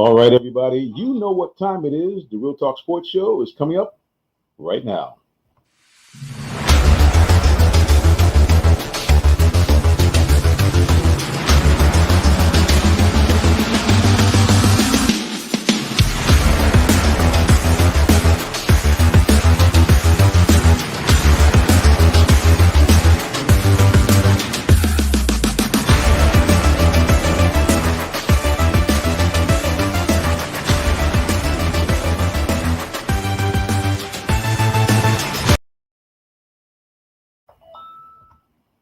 All right, everybody, you know what time it is. The Real Talk Sports Show is coming up right now.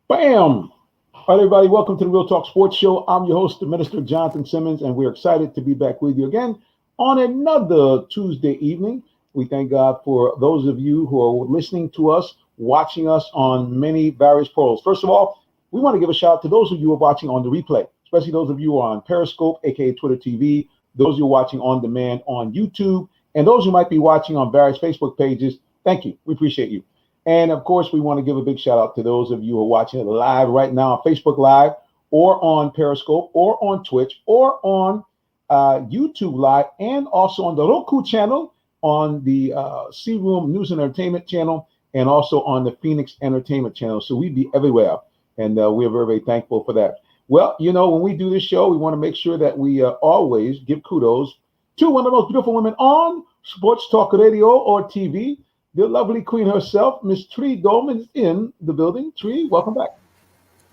Bam! All right, everybody, welcome to the Real Talk Sports Show. I'm your host, the Minister Jonathan Simmons, and we're excited to be back with you again on another Tuesday evening. We thank God for those of you who are listening to us, watching us on many various polls. First of all, we want to give a shout out to those of you who are watching on the replay, especially those of you who are on Periscope, aka Twitter TV, those who are watching on demand on YouTube, and those who might be watching on various Facebook pages. Thank you. We appreciate you. And of course, we want to give a big shout out to those of you who are watching it live right now on Facebook Live or on Periscope or on Twitch or on YouTube Live and also on the Roku channel, on the C Room News and Entertainment channel, and also on the Phoenix Entertainment channel. So we'd be everywhere. And we're very, very thankful for that. Well, you know, when we do this show, we want to make sure that we always give kudos to one of the most beautiful women on Sports Talk Radio or TV. The lovely queen herself, Miss Tree Dolman, is in the building. Tree, welcome back.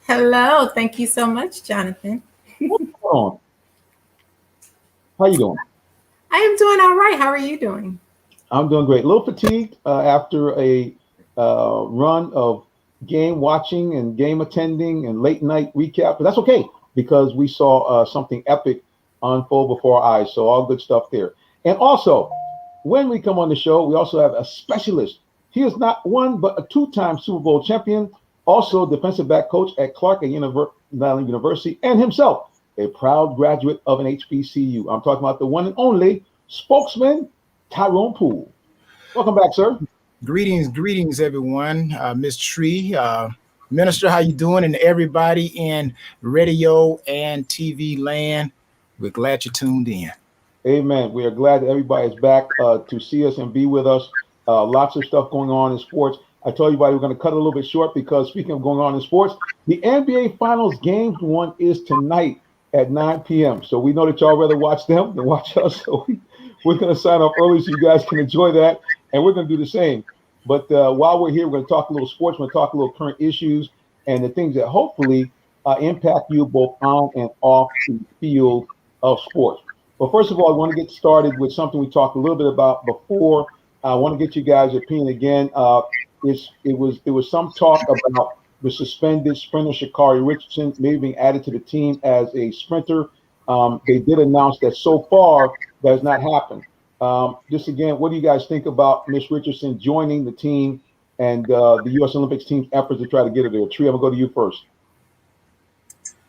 Hello. Thank you so much, Jonathan. What's going on? How you doing? I am doing all right. How are you doing? I'm doing great. A little fatigued after a run of game watching and game attending and late night recap, but that's okay because we saw something epic unfold before our eyes. So all good stuff there. And also, when we come on the show, we also have a specialist. He is not one, but a two-time Super Bowl champion, also defensive back coach at Clark University, and himself a proud graduate of an HBCU. I'm talking about the one and only spokesman, Tyrone Poole. Welcome back, sir. Greetings, everyone. Miss Tree, Minister, how you doing? And everybody in radio and TV land, we're glad you tuned in. Amen. We are glad that everybody is back to see us and be with us. Lots of stuff going on in sports. I told you, we're going to cut it a little bit short because speaking of going on in sports, the NBA Finals Game 1 is tonight at 9 p.m. So we know that y'all rather watch them than watch us. So we're going to sign off early so you guys can enjoy that. And we're going to do the same. But while we're here, we're going to talk a little sports. We're going to talk a little current issues and the things that hopefully impact you both on and off the field of sports. Well, first of all, I want to get started with something we talked a little bit about before. I want to get you guys' opinion again. There was some talk about the suspended sprinter Sha'Carri Richardson maybe being added to the team as a sprinter. They did announce that so far that has not happened. Just again, what do you guys think about Miss Richardson joining the team and the U.S. Olympics team's efforts to try to get her there? Tree, I'm going to go to you first.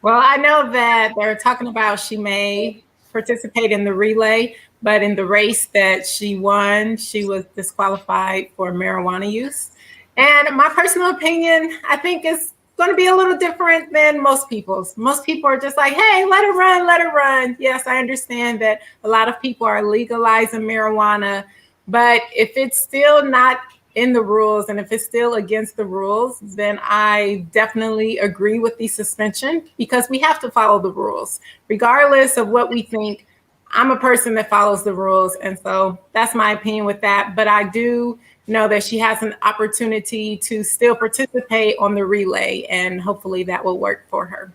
Well, I know that they're talking about she may participate in the relay, but in the race that she won, she was disqualified for marijuana use. And my personal opinion, I think is going to be a little different than most people's. Most people are just like, hey, let her run, let her run. Yes, I understand that a lot of people are legalizing marijuana, but if it's still not in the rules and if it's still against the rules, then I definitely agree with the suspension because we have to follow the rules. Regardless of what we think, I'm a person that follows the rules. And so that's my opinion with that. But I do know that she has an opportunity to still participate on the relay, and hopefully that will work for her.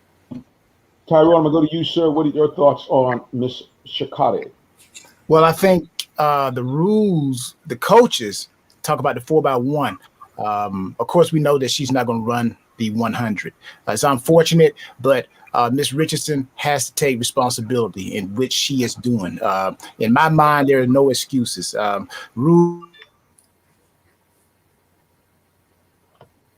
Tyrone, I'm going to go to you, sir. What are your thoughts on Miss Sha'Carri? Well, I think the rules, the coaches talk about the 4x1. Of course, we know that she's not going to run the 100. It's unfortunate, but Miss Richardson has to take responsibility in which she is doing. In my mind, there are no excuses. Rules,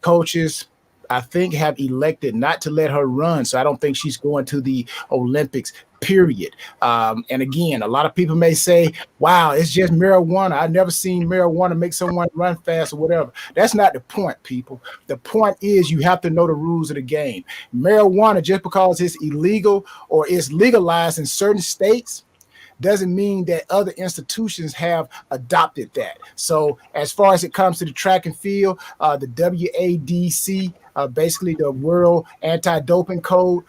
coaches, I think, have elected not to let her run. So I don't think she's going to the Olympics, period. And again, a lot of people may say, wow, it's just marijuana. I've never seen marijuana make someone run fast or whatever. That's not the point, people. The point is you have to know the rules of the game. Marijuana, just because it's illegal or it's legalized in certain states, doesn't mean that other institutions have adopted that. So as far as it comes to the track and field, the WADC, basically the World Anti-Doping Code,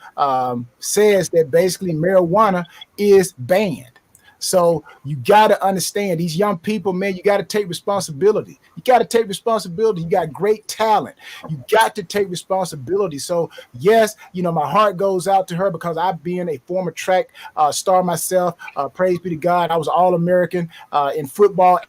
says that basically marijuana is banned. So you got to understand these young people, man, you got to take responsibility. You got to take responsibility. You got great talent. You got to take responsibility. So yes, my heart goes out to her because I've been a former track star myself. Praise be to God. I was All-American in football.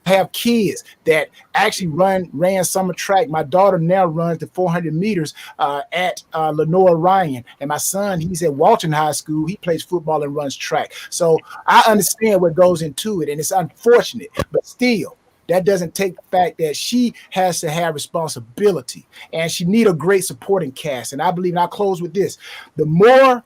Have kids that actually ran summer track. My daughter now runs the 400 meters at Lenore Ryan, and my son, he's at Walton High School. He plays football and runs track. So I understand what goes into it, and it's unfortunate, but still, that doesn't take the fact that she has to have responsibility, and she need a great supporting cast. And I believe, and I'll close with this: the more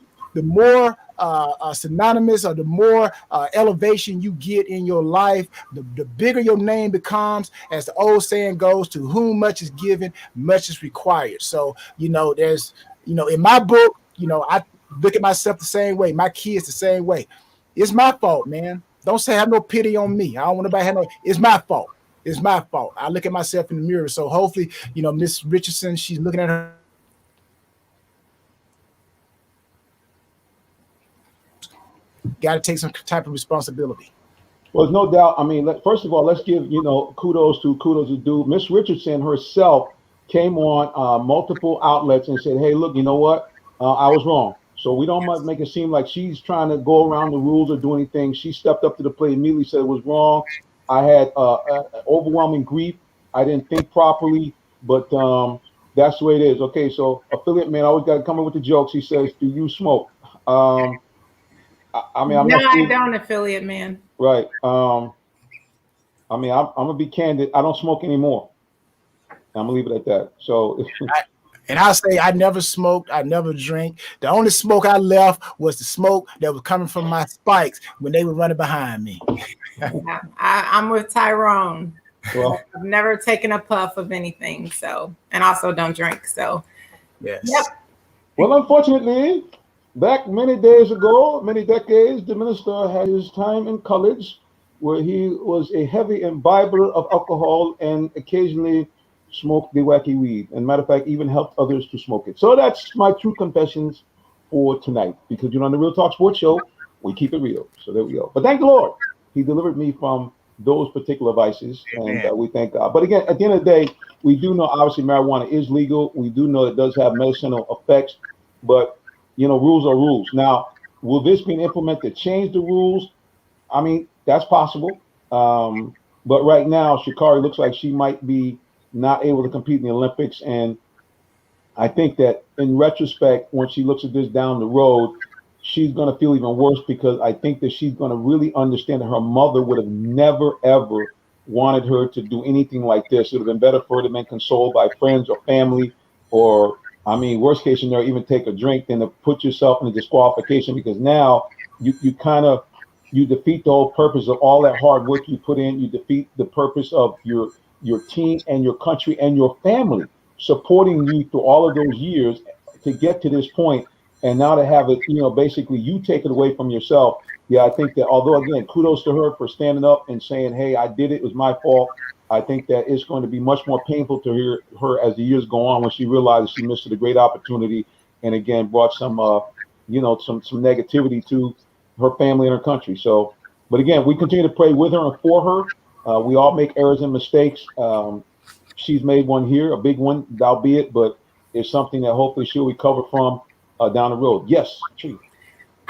synonymous, or the more elevation you get in your life, the bigger your name becomes. As the old saying goes, to whom much is given, much is required. So, there's, in my book, I look at myself the same way, my kids the same way. It's my fault, man. Don't say have no pity on me. I don't want nobody to have no, it's my fault. It's my fault. I look at myself in the mirror. So hopefully, Miss Richardson, she's looking at her. Got to take some type of responsibility. Well, there's no doubt. I mean, first of all, let's give kudos to due. Miss Richardson herself came on multiple outlets and said, "Hey, look, you know what? I was wrong." So we don't make it seem like she's trying to go around the rules or do anything. She stepped up to the plate, immediately said it was wrong. I had overwhelming grief. I didn't think properly, but that's the way it is. Okay, so affiliate man always got to come in with the jokes. He says, "Do you smoke?" I mean, I don't, affiliate man. Right. I mean, I'm gonna be candid. I don't smoke anymore. I'm gonna leave it at that. So, and I'll say I never smoked. I never drank. The only smoke I left was the smoke that was coming from my spikes when they were running behind me. Yeah, I'm with Tyrone. Well, I've never taken a puff of anything. So, and also don't drink. So, yes. Yep. Well, unfortunately, back many days ago, many decades, the minister had his time in college where he was a heavy imbiber of alcohol and occasionally smoked the wacky weed. And matter of fact, even helped others to smoke it. So that's my true confessions for tonight. Because on the Real Talk Sports Show, we keep it real. So there we go. But thank the Lord, he delivered me from those particular vices. And we thank God. But again, at the end of the day, we do know obviously marijuana is legal. We do know it does have medicinal effects. But rules are rules. Now, will this be implemented to change the rules? I mean, that's possible. But right now, Sha'Carri looks like she might be not able to compete in the Olympics. And I think that in retrospect, when she looks at this down the road, she's going to feel even worse because I think that she's going to really understand that her mother would have never, ever wanted her to do anything like this. It would have been better for her to have been consoled by friends or family or worst case scenario, even take a drink than to put yourself in a disqualification because now you defeat the whole purpose of all that hard work you put in. You defeat the purpose of your team and your country and your family supporting you through all of those years to get to this point. And now to have it, basically you take it away from yourself. Yeah, I think that although, again, kudos to her for standing up and saying, hey, I did it. It was my fault. I think that it's going to be much more painful to hear her as the years go on when she realizes she missed a great opportunity and, again, brought some, some negativity to her family and her country. So, but, again, we continue to pray with her and for her. We all make errors and mistakes. She's made one here, a big one, albeit, but it's something that hopefully she'll recover from down the road. Yes, Chief.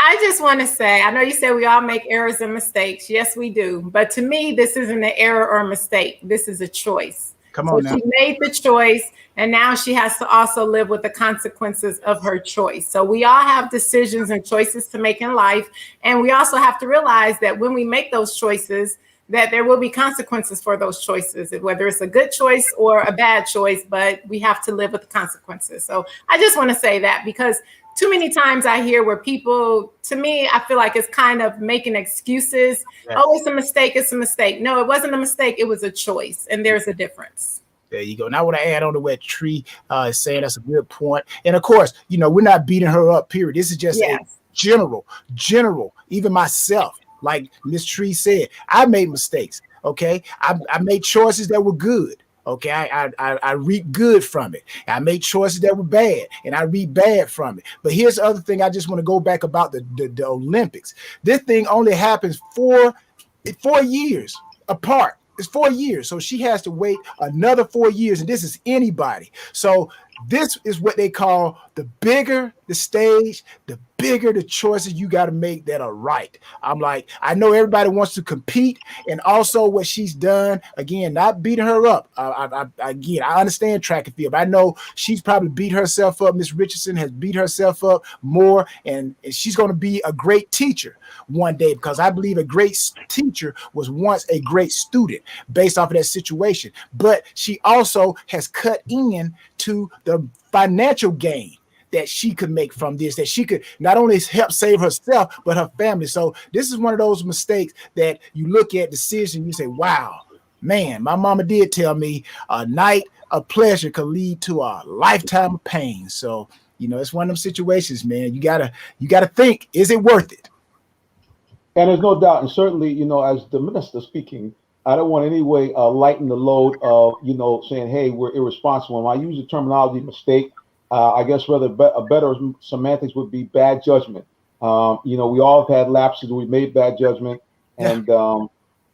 I just want to say, I know you said we all make errors and mistakes. Yes, we do. But to me, this isn't an error or a mistake. This is a choice. Come on now. She made the choice, and now she has to also live with the consequences of her choice. So we all have decisions and choices to make in life. And we also have to realize that when we make those choices, that there will be consequences for those choices, whether it's a good choice or a bad choice, but we have to live with the consequences. So I just want to say that because too many times I hear where people, to me, I feel like it's kind of making excuses. Yes. Oh, it's a mistake. It's a mistake. No, it wasn't a mistake. It was a choice. And there's a difference. There you go. Now I want to add on to what Tree is saying. That's a good point. And of course, we're not beating her up, period. This is just a Yes. general, even myself, like Miss Tree said, I made mistakes. Okay. I made choices that were good. Okay. I reap good from it. I made choices that were bad and I reap bad from it. But here's the other thing I just want to go back about the Olympics. This thing only happens 4 years apart. It's 4 years. So she has to wait another 4 years. And this is anybody. So this is what they call the bigger the stage, the bigger the choices you got to make that are right. I'm like, I know everybody wants to compete. And also what she's done, again, not beating her up. Again, I understand track and field. But I know she's probably beat herself up. Miss Richardson has beat herself up more. And she's going to be a great teacher one day, because I believe a great teacher was once a great student based off of that situation. But she also has cut in to the financial gain that she could make from this, that she could not only help save herself, but her family. So this is one of those mistakes that you look at decision, you say, wow, man, my mama did tell me a night of pleasure could lead to a lifetime of pain. So, it's one of them situations, man. You gotta think, is it worth it? And there's no doubt, and certainly, as the minister speaking, I don't want any way lighten the load of, saying, hey, we're irresponsible. When I use the terminology mistake, I guess rather a better semantics would be bad judgment. We all have had lapses. We made bad judgment, and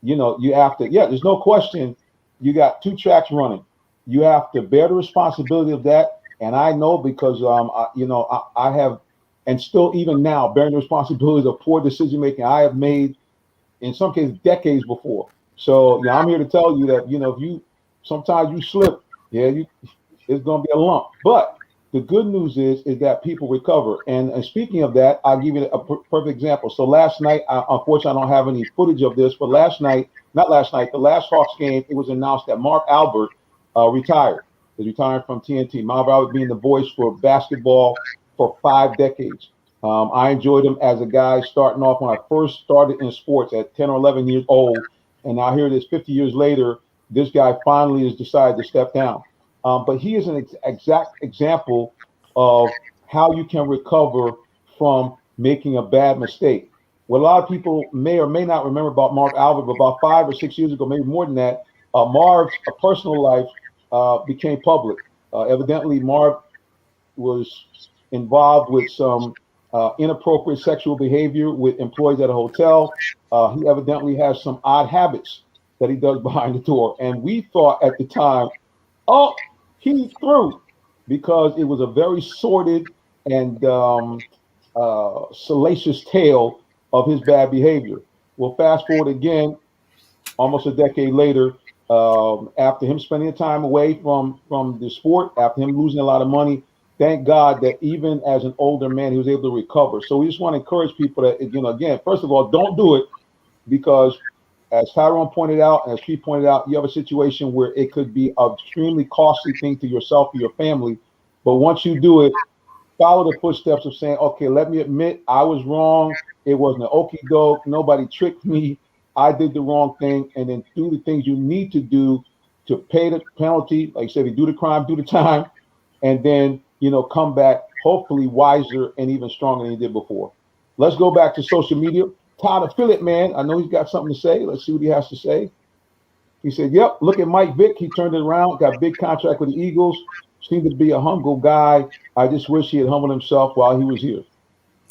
you have to. Yeah, there's no question. You got 2 tracks running. You have to bear the responsibility of that, and I know because I have, and still even now bearing the responsibility of poor decision making I have made in some cases decades before. So I'm here to tell you that if you sometimes you slip, it's going to be a lump, but the good news is that people recover. And speaking of that, I'll give you a perfect example. So last night, unfortunately, I don't have any footage of this, but the last Hawks game, it was announced that Marv Albert retired. He's retiring from TNT. Marv Albert being the voice for basketball for 5 decades. I enjoyed him as a guy starting off when I first started in sports at 10 or 11 years old. And now here it is 50 years later, this guy finally has decided to step down. But he is an exact example of how you can recover from making a bad mistake. What a lot of people may or may not remember about Marv Albert, but about 5 or 6 years ago, maybe more than that, Marv's personal life became public. Evidently, Marv was involved with some inappropriate sexual behavior with employees at a hotel. He evidently has some odd habits that he does behind the door. And we thought at the time, oh, he's through, because it was a very sordid and salacious tale of his bad behavior. Well, fast forward again, almost a decade later, after him spending time away from the sport, after him losing a lot of money, thank God that even as an older man, he was able to recover. So we just want to encourage people that, again, first of all, don't do it, because as Tyrone pointed out, and as he pointed out, you have a situation where it could be an extremely costly thing to yourself or your family. But once you do it, follow the footsteps of saying, okay, let me admit I was wrong. It wasn't an okie doke. Nobody tricked me. I did the wrong thing. And then do the things you need to do to pay the penalty. Like I said, if you do the crime, do the time. And then, come back hopefully wiser and even stronger than you did before. Let's go back to social media. Tyler Phillip, man, I know he's got something to say. Let's see what he has to say. He said, yep, look at Mike Vick. He turned it around, got a big contract with the Eagles. Seemed to be a humble guy. I just wish he had humbled himself while he was here.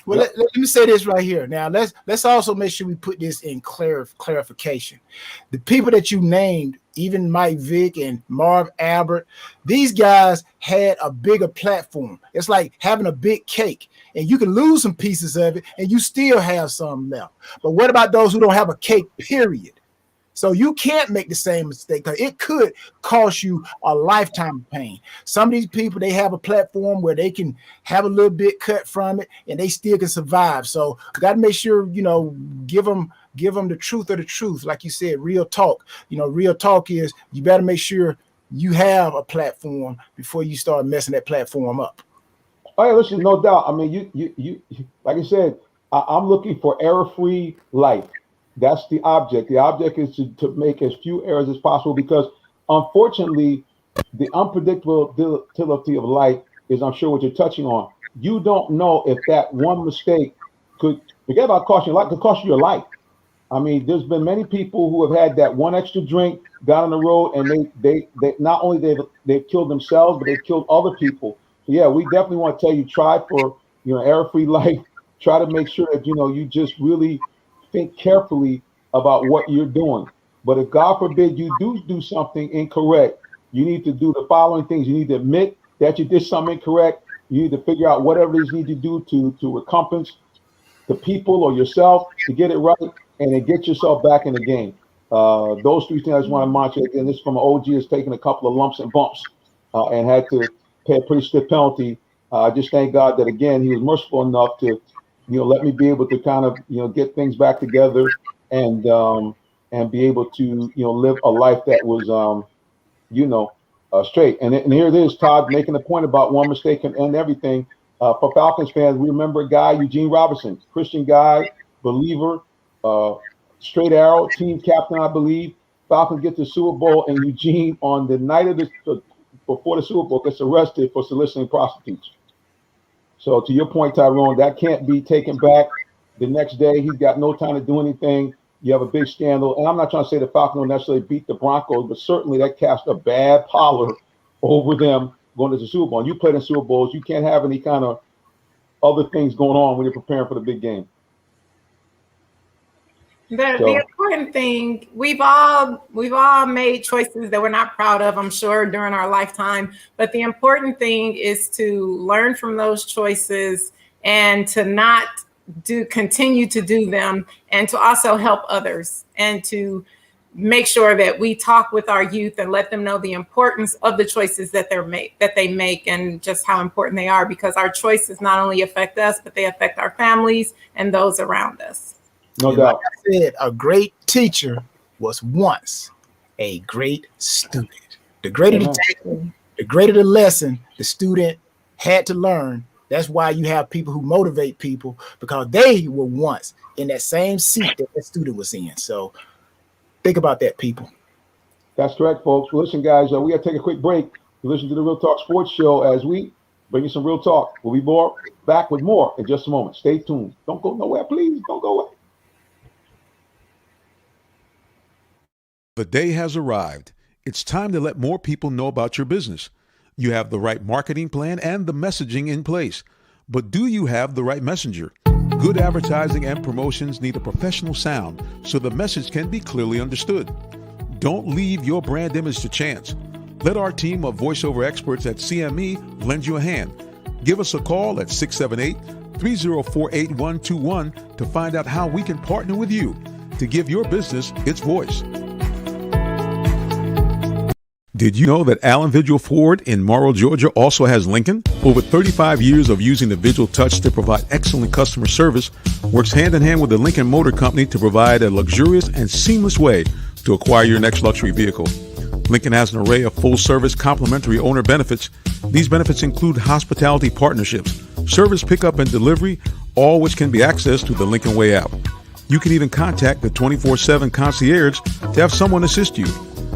Well, let me say this right here. Now, let's also make sure we put this in clarification. The people that you named, even Mike Vick and Marv Albert, these guys had a bigger platform. It's like having a big cake, and you can lose some pieces of it, and you still have some left. But what about those who don't have a cake, period? So you can't make the same mistake, because it could cost you a lifetime of pain. Some of these people, they have a platform where they can have a little bit cut from it and they still can survive. So you got to make sure, give them the truth of the truth. Like you said, real talk. Real talk is you better make sure you have a platform before you start messing that platform up. Oh, yeah, listen, no doubt. I mean, you like I said, I'm looking for error-free life. That's the object. The object is to make as few errors as possible, because unfortunately, the unpredictability of life is, I'm sure, what you're touching on. You don't know if that one mistake could, forget about costing your life, could cost you your life. I mean, there's been many people who have had that one extra drink down on the road, and they not only they've killed themselves, but they've killed other people. So yeah, we definitely want to tell you, try for error-free life. Try to make sure that you just really think carefully about what you're doing. But if God forbid you do something incorrect, you need to do the following things. You need to admit that you did something incorrect. You need to figure out whatever it is you need to do to recompense the people or yourself to get it right, and then get yourself back in the game. Those three things I just want to mention. Again, this is from an OG has taken a couple of lumps and bumps and had to pay a pretty stiff penalty. I just thank God that, again, he was merciful enough to let me be able to kind of get things back together and be able to live a life that was straight. And here it is, Todd making a point about one mistake and end everything. For Falcons fans, we remember a guy, Eugene Robinson, Christian guy, believer, straight arrow, team captain, I believe. Falcons get the Super Bowl, and Eugene, on the night of before the Super Bowl, gets arrested for soliciting prostitutes. So to your point, Tyrone, that can't be taken back. The next day, he's got no time to do anything. You have a big scandal. And I'm not trying to say the Falcons don't necessarily beat the Broncos, but certainly that cast a bad pallor over them going to the Super Bowl. And you played in Super Bowls. You can't have any kind of other things going on when you're preparing for the big game. The important thing, we've all made choices that we're not proud of, I'm sure, during our lifetime. But the important thing is to learn from those choices and to not continue to do them, and to also help others, and to make sure that we talk with our youth and let them know the importance of the choices that they make, and just how important they are, because our choices not only affect us, but they affect our families and those around us. No doubt. Like I said, a great teacher was once a great student. The greater the lesson the student had to learn. That's why you have people who motivate people, because they were once in that same seat that the student was in. So think about that, people. That's correct, folks. Well, listen, guys, we got to take a quick break to listen to the Real Talk Sports Show as we bring you some real talk. We'll be back with more in just a moment. Stay tuned. Don't go nowhere, please. Don't go away. The day has arrived. It's time to let more people know about your business. You have the right marketing plan and the messaging in place. But do you have the right messenger? Good advertising and promotions need a professional sound so the message can be clearly understood. Don't leave your brand image to chance. Let our team of voiceover experts at CME lend you a hand. Give us a call at 678-304-8121 to find out how we can partner with you to give your business its voice. Did you know that Allen Vigil Ford in Morrow, Georgia also has Lincoln? Over 35 years of using the Vigil Touch to provide excellent customer service, works hand in hand with the Lincoln Motor Company to provide a luxurious and seamless way to acquire your next luxury vehicle. Lincoln has an array of full-service complimentary owner benefits. These benefits include hospitality partnerships, service pickup and delivery, all which can be accessed through the Lincoln Way app. You can even contact the 24/7 concierge to have someone assist you.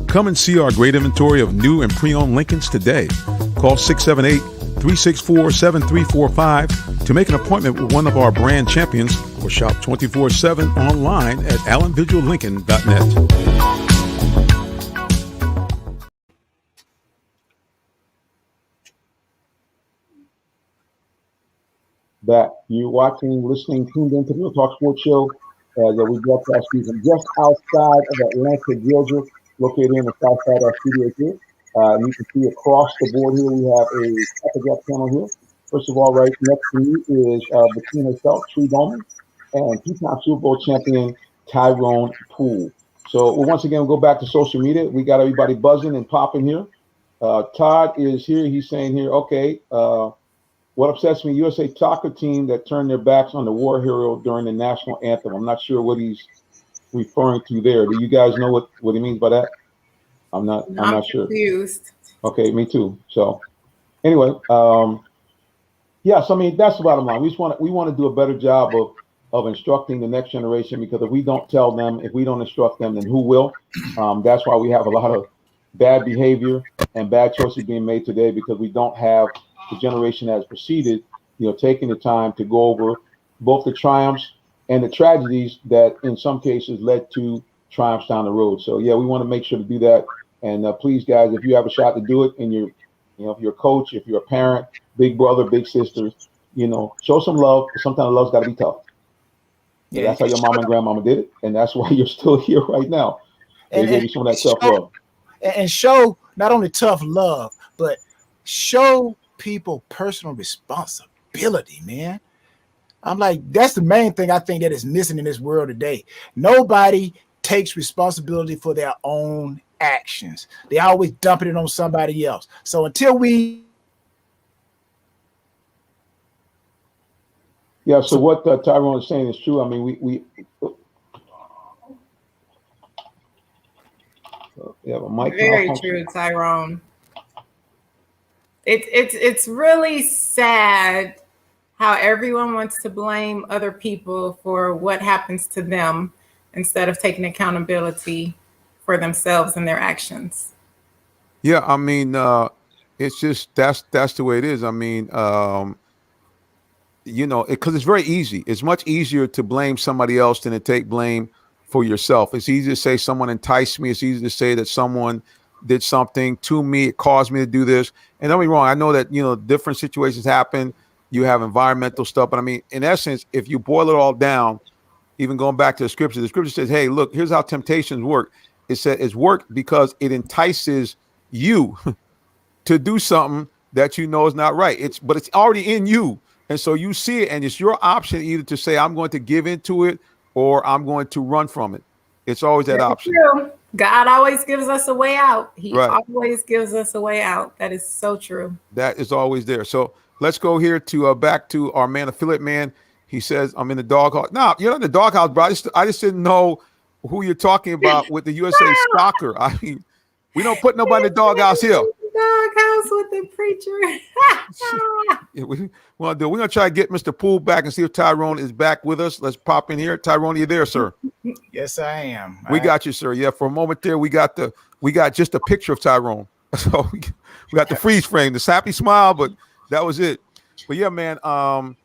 Come and see our great inventory of new and pre-owned Lincolns today. Call 678-364-7345 to make an appointment with one of our brand champions, or shop 24/7 online at allenvigillincoln.net. That you're watching, listening, tuned into the Real Talk Sports Show as we broadcast you from just outside of Atlanta, Georgia, located in the south side of our studio here. You can see across the board here, we have a Takeover panel here. First of all, right next to me is between herself, Tree Bowman, and two-time Super Bowl champion Tyrone Poole. So once again, we'll go back to social media. We got everybody buzzing and popping here. Todd is here. He's saying here, okay, what upsets me, USA soccer team that turned their backs on the war hero during the national anthem. I'm not sure what he's referring to there. Do you guys know what he means by that? I'm not sure. Confused. Okay, me too. So anyway, yes, I mean, that's the bottom line. We want to do a better job of instructing the next generation, because if we don't tell them, if we don't instruct them, then who will? That's why we have a lot of bad behavior and bad choices being made today because we don't have the generation that has preceded, taking the time to go over both the triumphs and the tragedies that in some cases led to triumphs down the road. So yeah, we want to make sure to do that. And please, guys, if you have a shot to do it, and if you're a coach, if you're a parent, big brother, big sisters, show some love. Sometimes love's got to be tough. Yeah, that's how your mama and grandmama did it, and that's why you're still here right now. They gave you some of that tough love. And show not only tough love, but show people personal responsibility, man. I'm like, that's the main thing I think that is missing in this world today. Nobody takes responsibility for their own actions. They always dumping it on somebody else. So until we... Yeah, so what Tyrone is saying is true. I mean, we have a mic. Very true, Tyrone. It's really sad how everyone wants to blame other people for what happens to them instead of taking accountability for themselves and their actions. Yeah, I mean, it's just that's the way it is. I mean, because it's very easy. It's much easier to blame somebody else than to take blame for yourself. It's easy to say someone enticed me. It's easy to say that someone did something to me. It caused me to do this. And don't be wrong. I know that, different situations happen. You have environmental stuff. But I mean, in essence, if you boil it all down, even going back to the scripture says, hey, look, here's how temptations work. It said it's worked because it entices you to do something that is not right. But it's already in you. And so you see it, and it's your option either to say, I'm going to give into it or I'm going to run from it. It's always that option. True. God always gives us a way out. He always gives us a way out. That is so true. That is always there. So let's go here to back to our man, affiliate man. He says, I'm in the doghouse. No, you're not in the doghouse, bro. I just didn't know who you're talking about with the USA soccer. I mean, we don't put nobody in the doghouse here. Doghouse with the preacher. Yeah, we're gonna try to get Mr. Poole back and see if Tyrone is back with us. Let's pop in here. Tyrone, you there, sir? Yes, I am. We got you, sir. Yeah, for a moment there, we got just a picture of Tyrone. So we got the freeze frame, this happy smile, but that was it. But yeah, man, all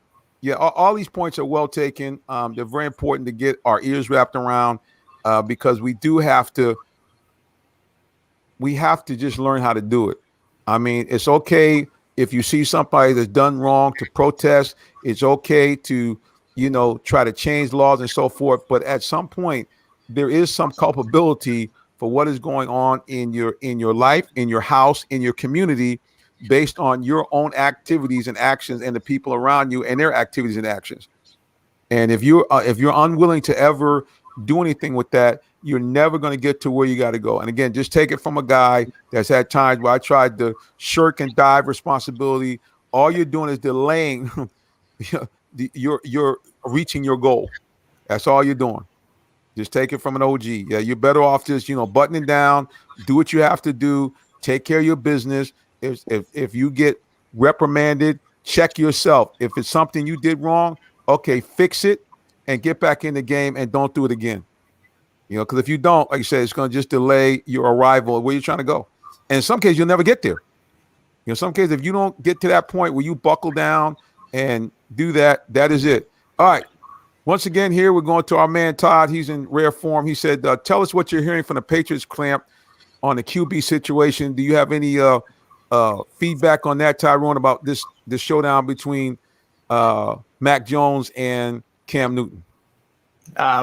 these points are well taken. They're very important to get our ears wrapped around because we have to just learn how to do it. I mean, it's okay if you see somebody that's done wrong to protest. It's okay to, try to change laws and so forth. But at some point, there is some culpability for what is going on in your life, in your house, in your community, based on your own activities and actions and the people around you and their activities and actions. And if you're unwilling to ever do anything with that, you're never going to get to where you got to go. And again, just take it from a guy that's had times where I tried to shirk and dive responsibility. All you're doing is delaying you're reaching your goal. That's all you're doing. Just take it from an OG. Yeah, you're better off just, buttoning down, do what you have to do, take care of your business. If you get reprimanded, check yourself. If it's something you did wrong, okay, fix it and get back in the game and don't do it again. Because if you don't, like you said, it's going to just delay your arrival at where you're trying to go. And in some cases, you'll never get there. In some cases, if you don't get to that point where you buckle down and do that, that is it. All right. Once again, here we're going to our man Todd. He's in rare form. He said, tell us what you're hearing from the Patriots camp on the QB situation. Do you have any feedback on that, Tyrone, about this showdown between Mac Jones and Cam Newton?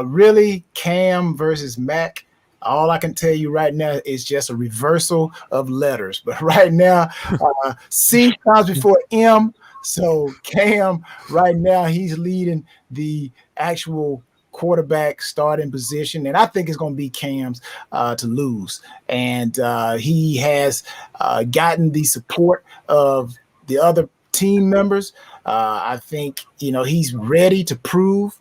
Really, Cam versus Mac. All I can tell you right now is just a reversal of letters. But right now, C comes before M. So Cam, right now, he's leading the actual quarterback starting position. And I think it's going to be Cam's to lose. And he has gotten the support of the other team members. I think, he's ready to prove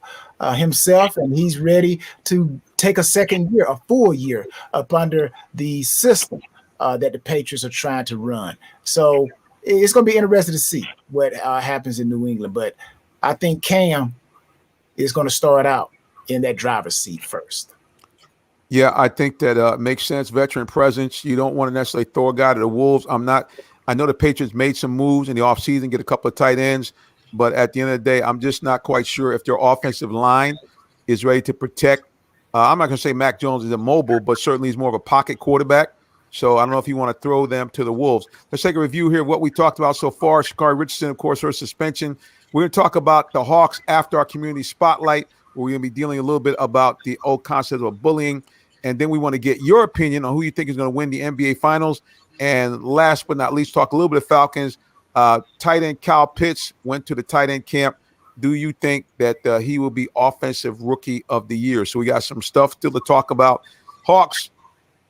himself, and he's ready to take a second year, a full year up under the system that the Patriots are trying to run. So it's going to be interesting to see what happens in New England. But I think Cam is going to start out in that driver's seat first. Yeah, I think that makes sense. Veteran presence. You don't want to necessarily throw a guy to the wolves. I know the Patriots made some moves in the offseason, get a couple of tight ends, but at the end of the day, I'm just not quite sure if their offensive line is ready to protect. I'm not going to say Mac Jones is immobile, but certainly he's more of a pocket quarterback. So I don't know if you want to throw them to the wolves. Let's take a review here of what we talked about so far. Shakari Richardson, of course, her suspension. We're going to talk about the Hawks after our community spotlight, where we're going to be dealing a little bit about the old concept of bullying. And then we want to get your opinion on who you think is going to win the NBA Finals. And last but not least, talk a little bit of Falcons. Tight end Kyle Pitts went to the tight end camp. Do you think that he will be Offensive Rookie of the Year? So we got some stuff still to talk about. Hawks,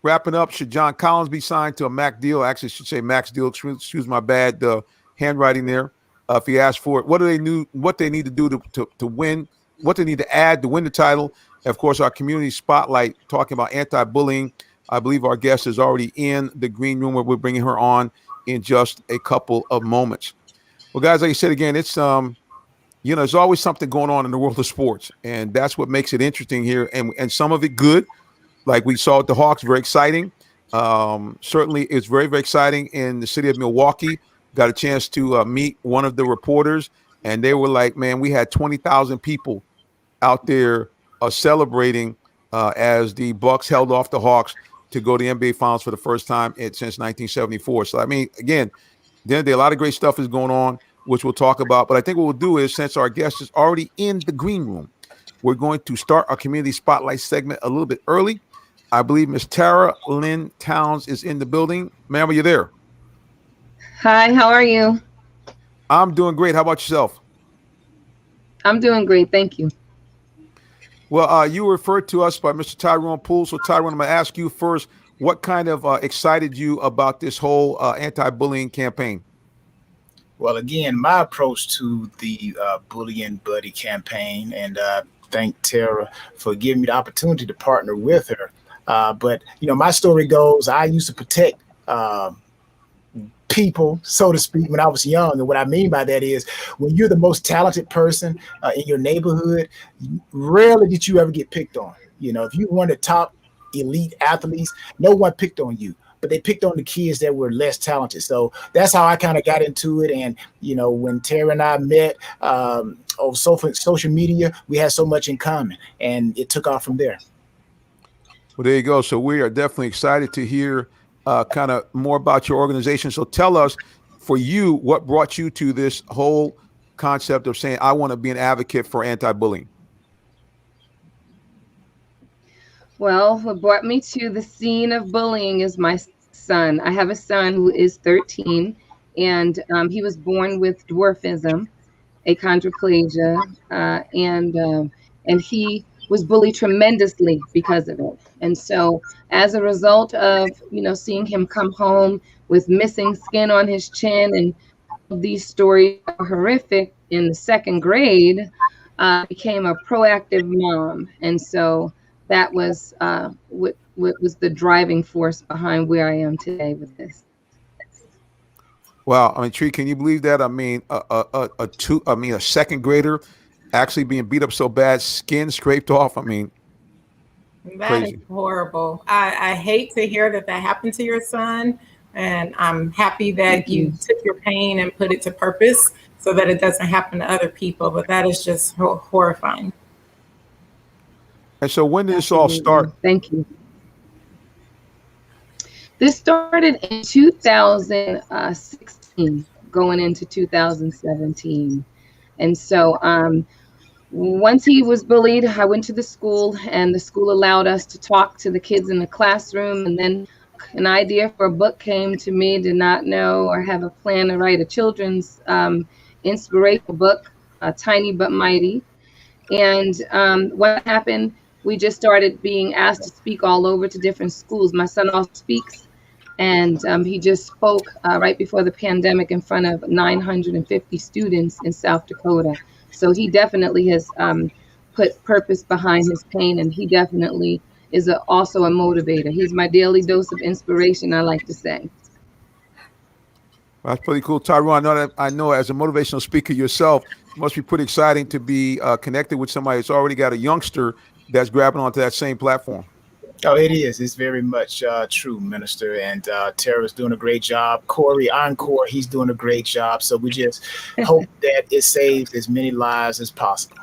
wrapping up. Should John Collins be signed to a Max deal? Actually, I should say Max deal. Excuse my bad handwriting there. If he asked for it, what they need to do to win, what they need to add to win the title. And of course, our community spotlight talking about anti-bullying. I believe our guest is already in the green room where we're bringing her on in just a couple of moments. Well, guys, like I said again, it's there's always something going on in the world of sports, and that's what makes it interesting here, and some of it good, like we saw with the Hawks, very exciting. Certainly, it's very, very exciting in the city of Milwaukee. Got a chance to meet one of the reporters, and they were like, "Man, we had 20,000 people out there celebrating as the Bucks held off the Hawks to go to the NBA Finals for the first time since 1974." So, I mean, again, then a lot of great stuff is going on, which we'll talk about. But I think what we'll do is, since our guest is already in the green room, we're going to start our community spotlight segment a little bit early. I believe Miss Tara Lynn Towns is in the building. Ma'am, are you there? Hi, how are you? I'm doing great. How about yourself? I'm doing great, thank you. Well, you were referred to us by Mr. Tyrone Poole. So, Tyrone, I'm going to ask you first, what kind of excited you about this whole anti-bullying campaign? Well, again, my approach to the Bullying Buddy campaign, and thank Tara for giving me the opportunity to partner with her. But, my story goes, I used to protect people, so to speak, when I was young. And what I mean by that is, when you're the most talented person in your neighborhood, rarely did you ever get picked on. If you were one of the top elite athletes, no one picked on you, but they picked on the kids that were less talented. So that's how I kind of got into it. And, when Tara and I met on social media, we had so much in common, and it took off from there. Well, there you go. So we are definitely excited to hear kind of more about your organization. So tell us, for you, what brought you to this whole concept of saying, I want to be an advocate for anti-bullying? Well, what brought me to the scene of bullying is my son. I have a son who is 13, and he was born with dwarfism, achondroplasia, and he was bullied tremendously because of it. And so as a result of, seeing him come home with missing skin on his chin, and these stories are horrific, in the second grade, became a proactive mom. And so that was what was the driving force behind where I am today with this. Wow. I mean, Tree, can you believe that? I mean, a second grader actually being beat up so bad, skin scraped off. I mean, that crazy. Is horrible. I hate to hear that happen to your son, and I'm happy that you took your pain and put it to purpose so that it doesn't happen to other people. But that is just horrifying. And so when did this all start? Thank you. This started in 2016, going into 2017. And so once he was bullied, I went to the school, and the school allowed us to talk to the kids in the classroom. And then an idea for a book came to me. Did not know or have a plan to write a children's inspirational book, Tiny But Mighty. And what happened, we just started being asked to speak all over to different schools. My son also speaks, and he just spoke right before the pandemic in front of 950 students in South Dakota. So he definitely has put purpose behind his pain, and he definitely is also a motivator. He's my daily dose of inspiration, I like to say. That's pretty cool, Tyrone. I know as a motivational speaker yourself, it must be pretty exciting to be connected with somebody that's already got a youngster that's grabbing onto that same platform. Oh, it is. It's very much true, Minister. And Tara's doing a great job. Corey Encore, he's doing a great job. So we just hope that it saves as many lives as possible.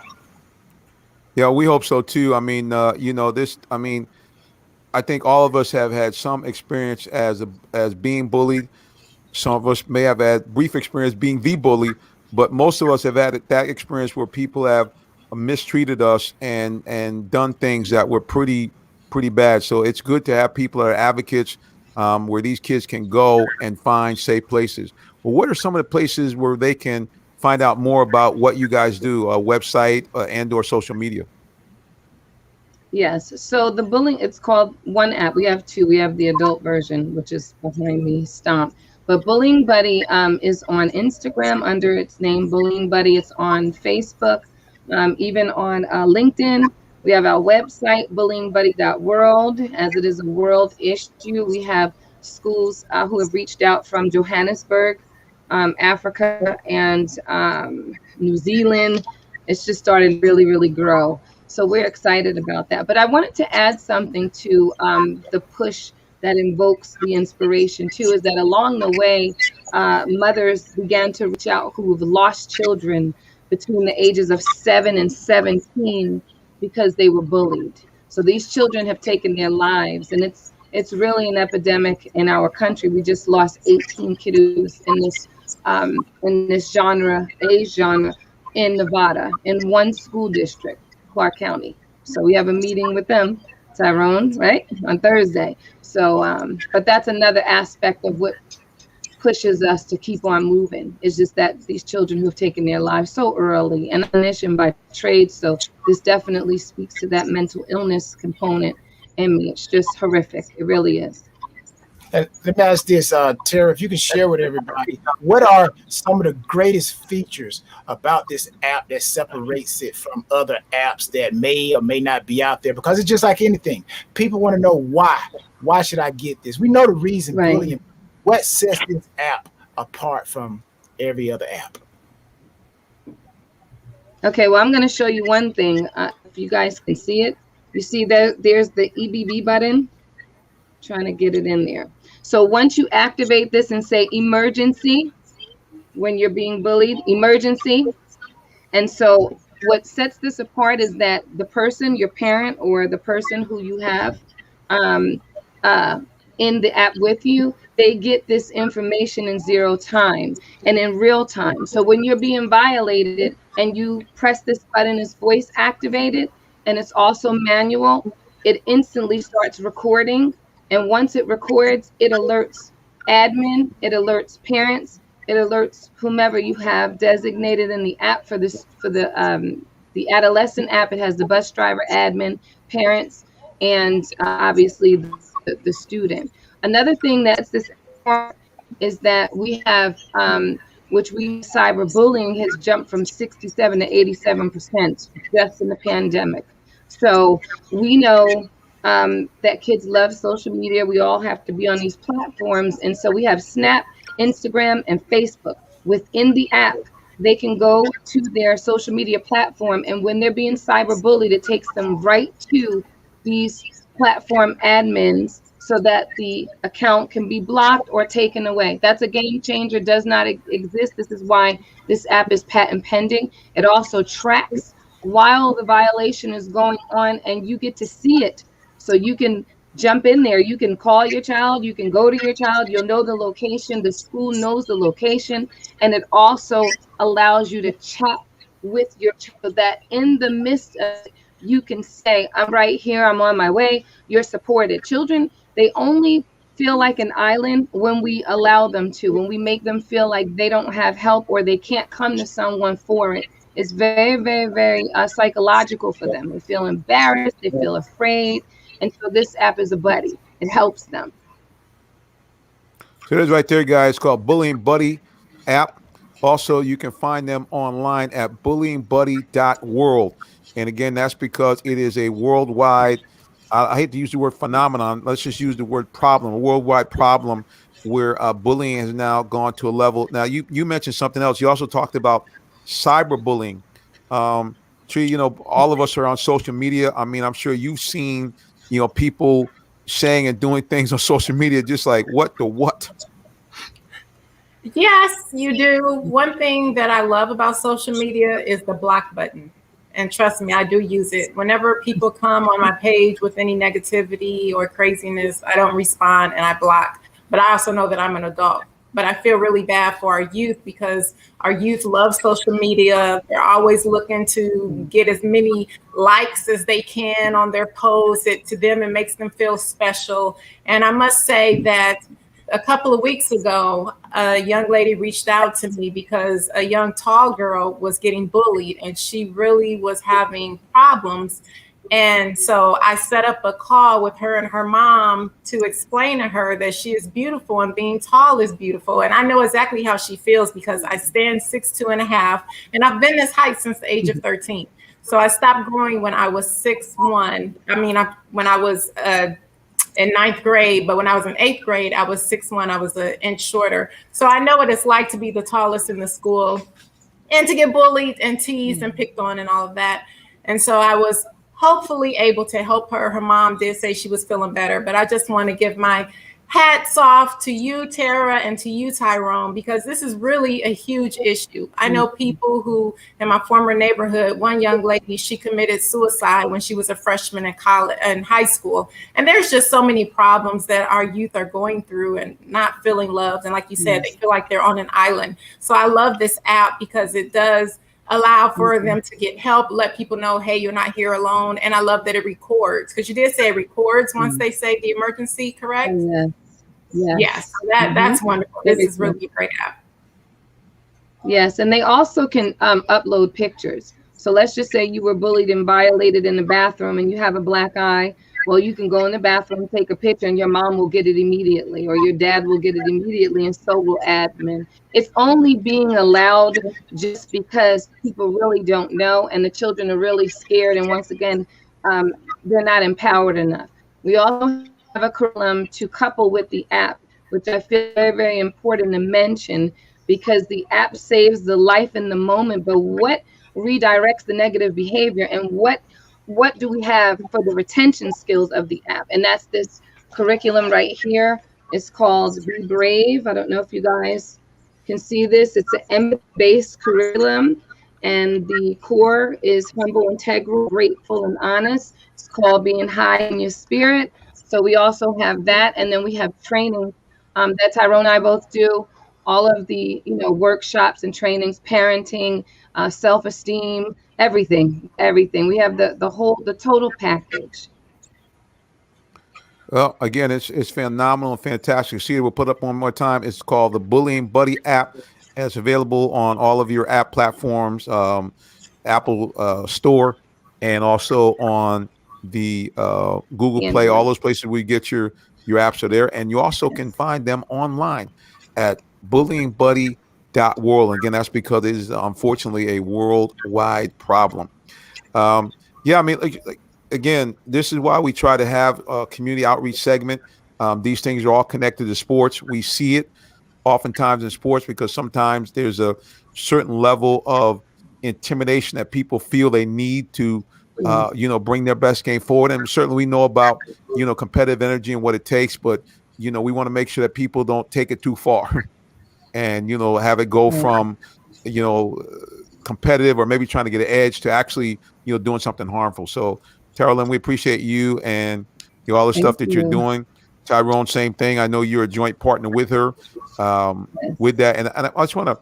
Yeah, we hope so too. I mean, this. I mean, I think all of us have had some experience as being bullied. Some of us may have had brief experience being the bully, but most of us have had that experience where people have mistreated us and done things that were pretty bad. So it's good to have people that are advocates, where these kids can go and find safe places. Well, what are some of the places where they can find out more about what you guys do? A website and/or social media? Yes. So the bullying, it's called one app. We have two. We have the adult version, which is behind me, Stomp. But Bullying Buddy is on Instagram under its name, Bullying Buddy. It's on Facebook, even on LinkedIn. We have our website, bullyingbuddy.world, as it is a world issue. We have schools who have reached out from Johannesburg, Africa, and New Zealand. It's just started to really, really grow. So we're excited about that. But I wanted to add something to the push that invokes the inspiration too, is that along the way, mothers began to reach out who have lost children between the ages of 7 and 17 because they were bullied. So these children have taken their lives, and it's really an epidemic in our country. We just lost 18 kiddos in this genre, age genre, in Nevada, in one school district, Clark County. So we have a meeting with them, Tyrone, right, on Thursday. So, but that's another aspect of what pushes us to keep on moving. It's just that these children who have taken their lives so early and uninitiated by trade. So this definitely speaks to that mental illness component in me. It's just horrific. It really is. And let me ask this, Tara, if you can share with everybody, what are some of the greatest features about this app that separates it from other apps that may or may not be out there? Because it's just like anything. People want to know why. Why should I get this? We know the reason. Right. Bullying. What sets this app apart from every other app? Okay, well, I'm going to show you one thing. If you guys can see it, you see there's the EBB button. Trying to get it in there. So once you activate this and say emergency, when you're being bullied, emergency. And so what sets this apart is that the person, your parent, or the person who you have in the app with you, they get this information in zero time and in real time. So when you're being violated and you press this button, it's voice activated and it's also manual, it instantly starts recording. And once it records, it alerts admin, it alerts parents, it alerts whomever you have designated in the app for this, for the adolescent app. It has the bus driver, admin, parents, and obviously the student. Another thing that's this is that we have, which we cyberbullying has jumped from 67 to 87% just in the pandemic. So we know that kids love social media. We all have to be on these platforms. And so we have Snap, Instagram, and Facebook. Within the app, they can go to their social media platform. And when they're being cyberbullied, it takes them right to these platform admins so that the account can be blocked or taken away. That's a game changer, does not exist. This is why this app is patent pending. It also tracks while the violation is going on, and you get to see it. So you can jump in there. You can call your child. You can go to your child. You'll know the location. The school knows the location. And it also allows you to chat with your child so that in the midst of it, you can say, I'm right here. I'm on my way. You're supported. Children, they only feel like an island when we allow them to, when we make them feel like they don't have help or they can't come to someone for it. It's very, very, very psychological for them. They feel embarrassed. They feel afraid. And so this app is a buddy. It helps them. So it is right there, guys. It's called Bullying Buddy app. Also, you can find them online at bullyingbuddy.world. And again, that's because it is a worldwide, I hate to use the word phenomenon. Let's just use the word problem, a worldwide problem where bullying has now gone to a level. Now, you mentioned something else. You also talked about cyberbullying. Tree, all of us are on social media. I mean, I'm sure you've seen people saying and doing things on social media, just like what the what? Yes, you do. One thing that I love about social media is the block button. And trust me, I do use it. Whenever people come on my page with any negativity or craziness, I don't respond and I block. But I also know that I'm an adult. But I feel really bad for our youth because our youth love social media. They're always looking to get as many likes as they can on their posts. To them, it makes them feel special. And I must say that a couple of weeks ago, a young lady reached out to me because a young tall girl was getting bullied and she really was having problems. And so I set up a call with her and her mom to explain to her that she is beautiful and being tall is beautiful. And I know exactly how she feels because I stand 6'2.5", and I've been this height since the age of 13. So I stopped growing when I was 6'1". When I was in ninth grade, but when I was in eighth grade, I was 6'1". I was an inch shorter. So I know what it's like to be the tallest in the school and to get bullied and teased and picked on and all of that. And so I was hopefully able to help her. Her mom did say she was feeling better, but I just want to give my hats off to you, Tara, and to you, Tyrone, because this is really a huge issue. I know people who, in my former neighborhood, one young lady, she committed suicide when she was a freshman in college and high school. And there's just so many problems that our youth are going through and not feeling loved. And like you said, they feel like they're on an island. So I love this app because it does allow for them to get help, let people know, hey, you're not here alone. And I love that it records, because you did say it records once they say the emergency, correct? Yes. So that's wonderful. This is really a great app. Yes, and they also can upload pictures. So let's just say you were bullied and violated in the bathroom and you have a black eye. Well, you can go in the bathroom, take a picture, and your mom will get it immediately, or your dad will get it immediately, and so will admin. It's only being allowed just because people really don't know, and the children are really scared. And once again, they're not empowered enough. We also have a curriculum to couple with the app, which I feel very, very important to mention, because the app saves the life in the moment, but what redirects the negative behavior, and what do we have for the retention skills of the app? And that's this curriculum right here. It's called Be Brave. I don't know if you guys can see this. It's an empathy-based curriculum, and the core is humble, integral, grateful, and honest. It's called Being High in Your Spirit. So we also have that, and then we have training that Tyrone and I both do. All of the workshops and trainings, parenting, self-esteem, everything. We have the total package. Well, again, it's phenomenal and fantastic. See, we'll put up one more time. It's called the Bullying Buddy app. And it's available on all of your app platforms, Apple Store, and also on the Google Play. All those places where you get your apps are there. And you also can find them online at bullyingbuddy.world. Again, that's because it is unfortunately a worldwide problem. Again, this is why we try to have a community outreach segment. These things are all connected to sports. We see it oftentimes in sports because sometimes there's a certain level of intimidation that people feel they need to, bring their best game forward. And certainly we know about, competitive energy and what it takes, but, we want to make sure that people don't take it too far and, have it go from, competitive or maybe trying to get an edge to actually, doing something harmful. So, Carolyn, we appreciate you and all the stuff that you're doing. Tyrone, same thing. I know you're a joint partner with her with that. And I just want to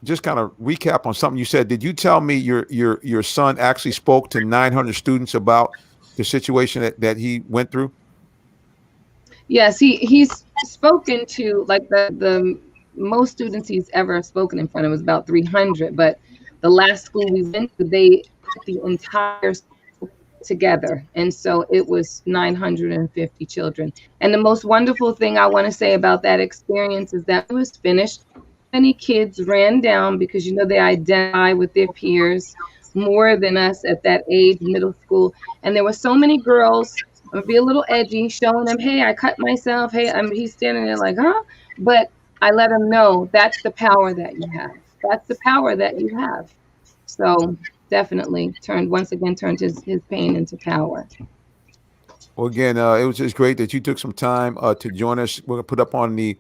just kind of recap on something you said. Did you tell me your son actually spoke to 900 students about the situation that he went through? Yes, he's spoken to, like, the most students he's ever spoken in front of was about 300. But the last school we went to, they put the entire school together, and so it was 950 children. And the most wonderful thing I want to say about that experience is that it was finished. Many kids ran down because they identify with their peers more than us at that age, middle school. And there were so many girls, I'm gonna be a little edgy, showing them, hey, I cut myself. Hey, he's standing there like, huh? But I let him know that's the power that you have. That's the power that you have. So definitely turned his pain into power. Well, again, it was just great that you took some time to join us. We're gonna put up on the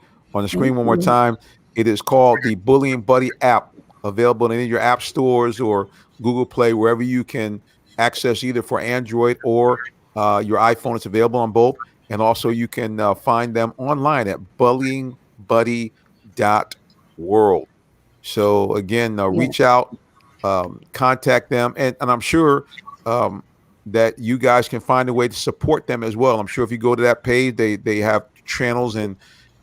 screen Thank one more you. time. It is called the Bullying Buddy app, available in any of your app stores or Google Play, wherever you can access either for Android or your iPhone. It's available on both, and also you can find them online at bullyingbuddy.world. So again, Yes. reach out, contact them, and I'm sure um, that you guys can find a way to support them as well. I'm sure if you go to that page, they have channels and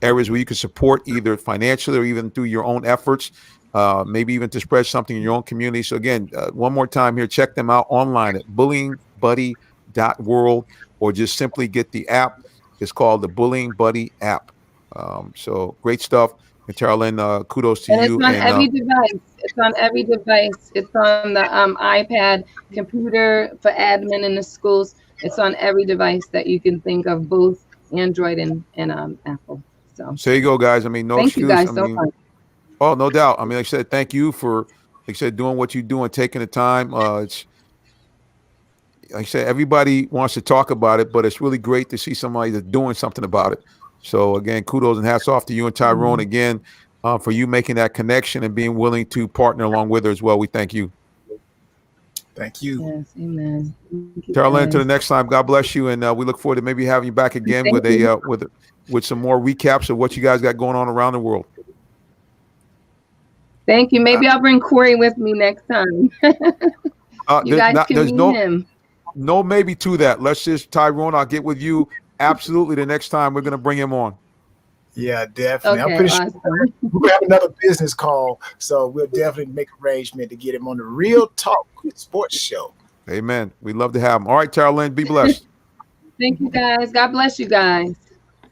areas where you can support either financially or even through your own efforts, maybe even to spread something in your own community. So again, one more time here, check them out online at bullyingbuddy.world, or just simply get the app. It's called the Bullying Buddy app. So great stuff. And Carolyn, kudos to And it's you. on And every device. It's on every device. It's on the iPad, computer for admin in the schools. It's on every device that you can think of, both Android and Apple. So there you go, guys. I mean, no thank you excuse. I guys so mean, much. oh, no doubt. I mean, like I said, thank you for, like I said, doing what you do and taking the time. It's like I said, everybody wants to talk about it, but it's really great to see somebody that's doing something about it. So again, kudos and hats off to you and Tyrone again for you making that connection and being willing to partner along with her as well. We thank you. Thank you. Yes, amen. Thank you, Carolyn, until the guys. next time, God bless you, and we look forward to maybe having you back again Thank with you. with some more recaps of what you guys got going on around the world. Thank you. Maybe I'll bring Corey with me next time. You guys can There's meet him. no maybe to that. Let's just Tyrone. I'll get with you absolutely the next time we're going to bring him on. Yeah, definitely. I'm Okay, pretty awesome. sure we'll have another business call, so we'll definitely make arrangement to get him on the Real Talk Sports Show. Amen. We'd love to have him. All right, Carolyn, be blessed. Thank you, guys. God bless you guys.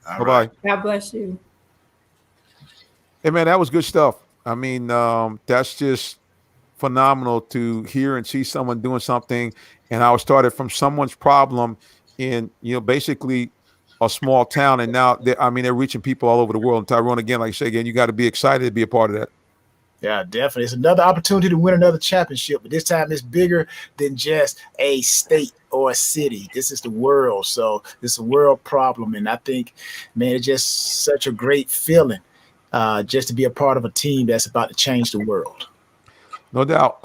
All Bye right. bye. God bless you. Hey man, that was good stuff. I mean, that's just phenomenal to hear and see someone doing something, and how it started from someone's problem in basically a small town, and now they're reaching people all over the world. And Tyrone, again, like I say again, you got to be excited to be a part of that. Yeah, definitely. It's another opportunity to win another championship, but this time it's bigger than just a state or a city. This is the world. So it's a world problem. And I think, man, it's just such a great feeling just to be a part of a team that's about to change the world. No doubt.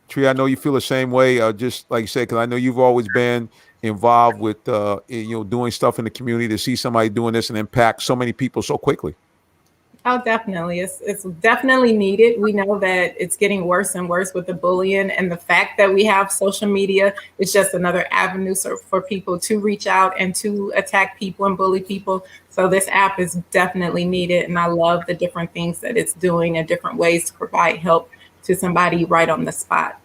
Tree, I know you feel the same way. Just like you said, because I know you've always been involved with doing stuff in the community, to see somebody doing this and impact so many people so quickly. Oh, definitely. It's definitely needed. We know that it's getting worse and worse with the bullying, and the fact that we have social media is just another avenue for people to reach out and to attack people and bully people. So this app is definitely needed, and I love the different things that it's doing and different ways to provide help to somebody right on the spot.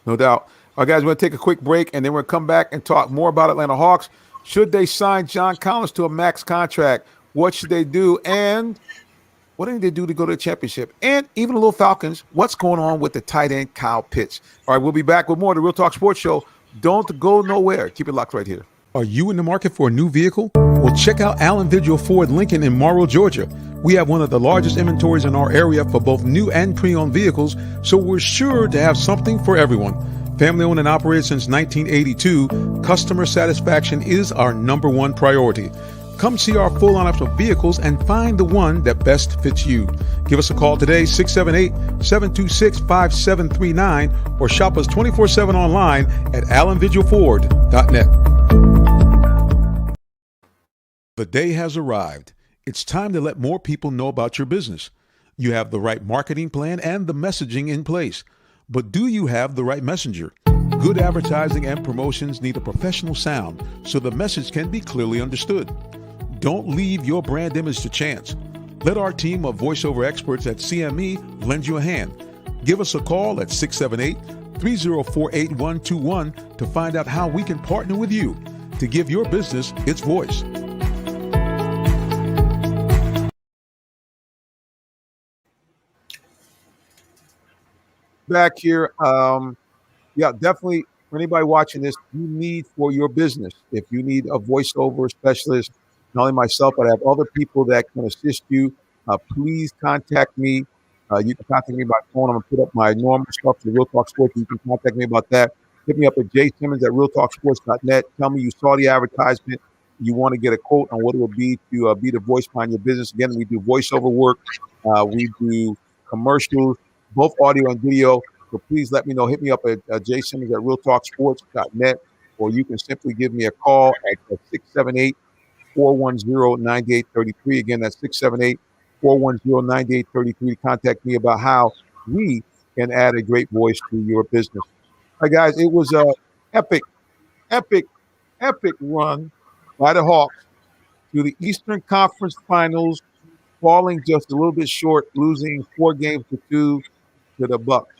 No doubt. All right, guys, we're going to take a quick break, and then we're going to come back and talk more about Atlanta Hawks. Should they sign John Collins to a max contract? What should they do? And what do they do to go to the championship? And even the little Falcons, what's going on with the tight end Kyle Pitts? All right, we'll be back with more of the Real Talk Sports Show. Don't go nowhere. Keep it locked right here. Are you in the market for a new vehicle? Well, check out Allen Vigil Ford Lincoln in Morrow, Georgia. We have one of the largest inventories in our area for both new and pre-owned vehicles, so we're sure to have something for everyone. Family owned and operated since 1982, customer satisfaction is our number one priority. Come see our full lineup of vehicles and find the one that best fits you. Give us a call today, 678-726-5739, or shop us 24/7 online at allenvigilford.net. The day has arrived. It's time to let more people know about your business. You have the right marketing plan and the messaging in place. But do you have the right messenger? Good advertising and promotions need a professional sound so the message can be clearly understood. Don't leave your brand image to chance. Let our team of voiceover experts at CME lend you a hand. Give us a call at 678-304-8121 to find out how we can partner with you to give your business its voice. Back here, yeah, definitely for anybody watching this, you need for your business, if you need a voiceover specialist, not only myself, but I have other people that can assist you, please contact me. You can contact me by phone. I'm going to put up my normal stuff to Real Talk Sports. You can contact me about that. hit me up at jsimmons@realtalksports.net. Tell me you saw the advertisement. You want to get a quote on what it would be to be the voice behind your business. Again, we do voiceover work. We do commercials, both audio and video. So please let me know. Hit me up at jsimmons@realtalksports.net, or you can simply give me a call at 678-410-9833. Again, that's 678-410-9833 to contact me about how we can add a great voice to your business. All right, guys, it was a epic, epic, epic run by the Hawks to the Eastern Conference Finals, falling just a little bit short, losing 4-2 to the Bucks.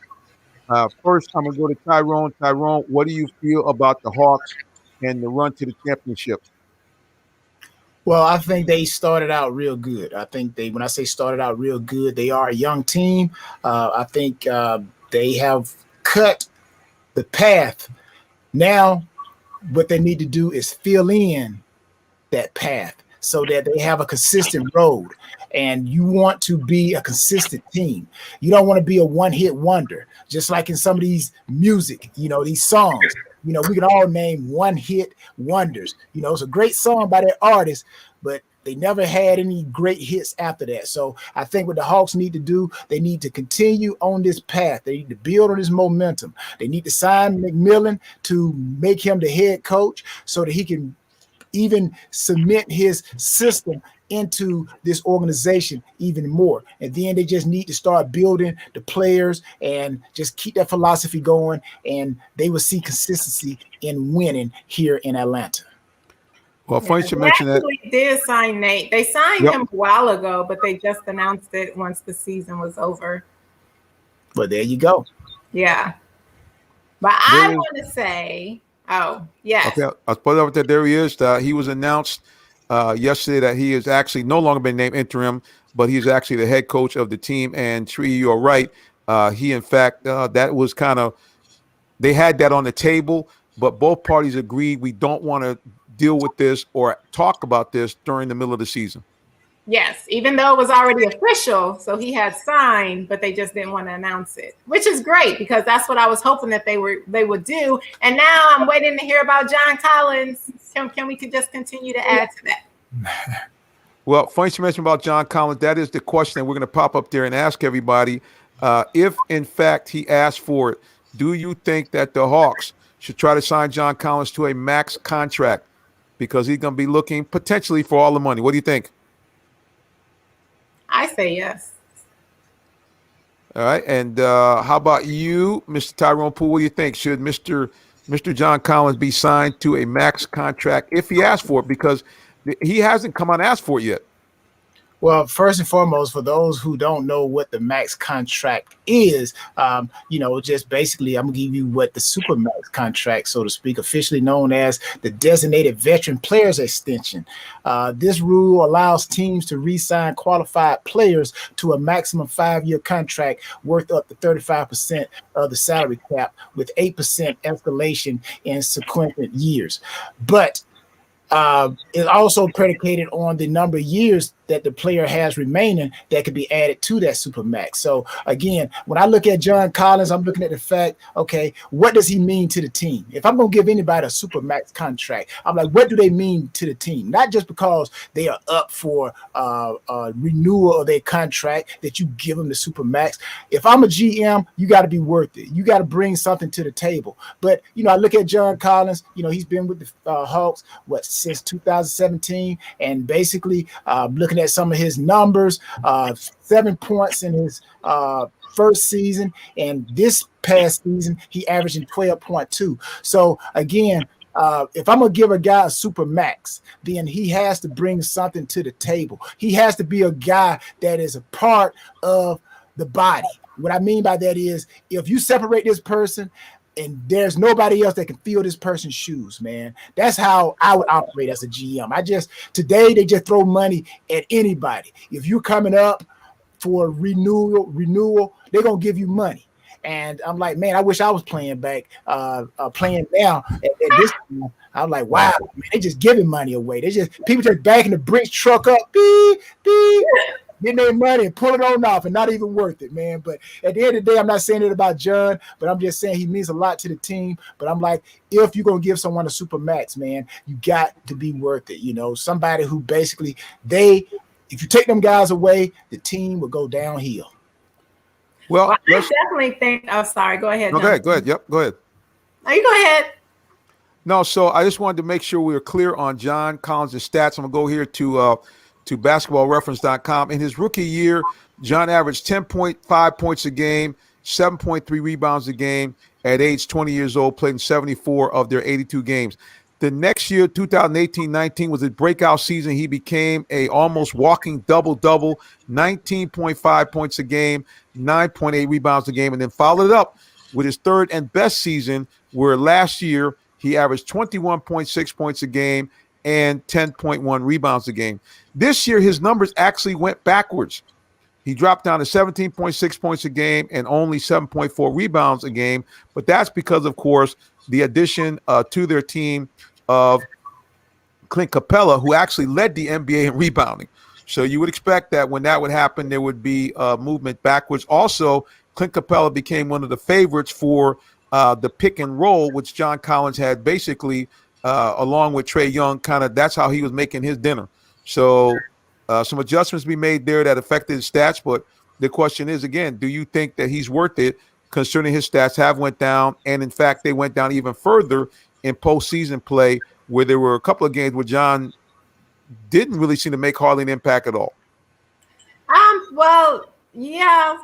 First, I'm going to go to Tyrone. Tyrone, what do you feel about the Hawks and the run to the championship? Well, I think they started out real good. I think when I say started out real good, they are a young team. I think they have cut the path. Now, what they need to do is fill in that path so that they have a consistent road. And you want to be a consistent team. You don't want to be a one-hit wonder, just like in some of these music, these songs. We can all name one-hit wonders. It's a great song by that artist, but they never had any great hits after that. So I think what the Hawks need to do, they need to continue on this path. They need to build on this momentum. They need to sign McMillan to make him the head coach so that he can even cement his system into this organization even more. And then they just need to start building the players and just keep that philosophy going, and they will see consistency in winning here in Atlanta. Well, funny you mention that. They did sign Nate. They signed him a while ago, but they just announced it once the season was over. But there you go. Yeah. But I want to say, yes. Okay, I'll put it up there. There he is. He was announced yesterday that he has actually no longer been named interim, but he's actually the head coach of the team. And Tree, you are right. He, in fact, that was kind of, they had that on the table, but both parties agreed we don't want to deal with this or talk about this during the middle of the season. Yes, even though it was already official, so he had signed, but they just didn't want to announce it, which is great because that's what I was hoping that they would do. And now I'm waiting to hear about John Collins. Can we just continue to add to that? Well, funny you mentioned about John Collins. That is the question that we're going to pop up there and ask everybody. If, in fact, he asked for it, do you think that the Hawks should try to sign John Collins to a max contract because he's going to be looking potentially for all the money? What do you think? I say yes. All right. And how about you, Mr. Tyrone Poole? What do you think? Should Mr. John Collins be signed to a max contract if he asked for it? Because he hasn't come out and asked for it yet. Well, first and foremost, for those who don't know what the max contract is, just basically I'm going to give you what the Supermax contract, so to speak, officially known as the Designated Veteran Players Extension. This rule allows teams to re-sign qualified players to a maximum 5-year contract worth up to 35% of the salary cap with 8% escalation in subsequent years. But it's also predicated on the number of years that the player has remaining that could be added to that Supermax. So again, when I look at John Collins, I'm looking at the fact, okay, what does he mean to the team? If I'm going to give anybody a Supermax contract, I'm like, what do they mean to the team? Not just because they are up for renewal of their contract that you give them the Supermax. If I'm a GM, you got to be worth it. You got to bring something to the table. But, I look at John Collins, he's been with the Hawks, since 2017, and basically looking at some of his numbers, 7 points in his first season, and this past season he averaging 12.2. So again, if I'm gonna give a guy a super max, then he has to bring something to the table. He has to be a guy that is a part of the body. What I mean by that is, if you separate this person and there's nobody else that can fill this person's shoes, man. That's how I would operate as a GM. Today they just throw money at anybody. If you're coming up for renewal, they're gonna give you money. And I'm like, man, I wish I was playing now at this time. I'm like, wow, man, they just giving money away. People just backing the Brinks truck up, beep, beep. getting their money and pulling on off and not even worth it, man. But at the end of the day, I'm not saying it about John, but I'm just saying he means a lot to the team. But I'm like, if you're going to give someone a super max, man, you got to be worth it. You know, somebody who basically if you take them guys away, the team will go downhill. Well, I definitely think. Oh, sorry. Go ahead. No, go ahead. Yep, go ahead. No, you go ahead. No, so I just wanted to make sure we were clear on John Collins' stats. I'm gonna go here to basketballreference.com. In his rookie year, John averaged 10.5 points a game, 7.3 rebounds a game. At age 20 years old, played in 74 of their 82 games. The next year, 2018-19, was his breakout season. He became a almost walking double-double, 19.5 points a game, 9.8 rebounds a game, and then followed it up with his third and best season, where last year he averaged 21.6 points a game and 10.1 rebounds a game. This year, his numbers actually went backwards. He dropped down to 17.6 points a game and only 7.4 rebounds a game. But that's because, of course, the addition to their team of Clint Capella, who actually led the NBA in rebounding. So you would expect that when that would happen, there would be movement backwards. Also, Clint Capella became one of the favorites for the pick and roll, which John Collins had basically, along with Trae Young, that's how he was making his dinner. So some adjustments be made there that affected his stats. But the question is, again, do you think that he's worth it, concerning his stats have went down? And in fact, they went down even further in postseason play, where there were a couple of games where John didn't really seem to make hardly an impact at all. Well, yeah,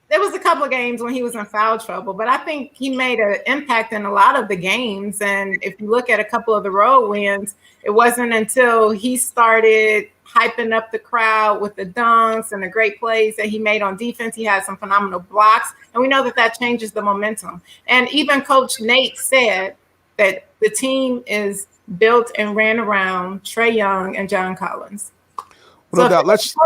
there was a couple of games when he was in foul trouble, but I think he made an impact in a lot of the games. And if you look at a couple of the road wins, it wasn't until he started hyping up the crowd with the dunks and the great plays that he made on defense. He had some phenomenal blocks, and we know that changes the momentum. And even Coach Nate said that the team is built and ran around Trae Young and John Collins. No doubt. Let's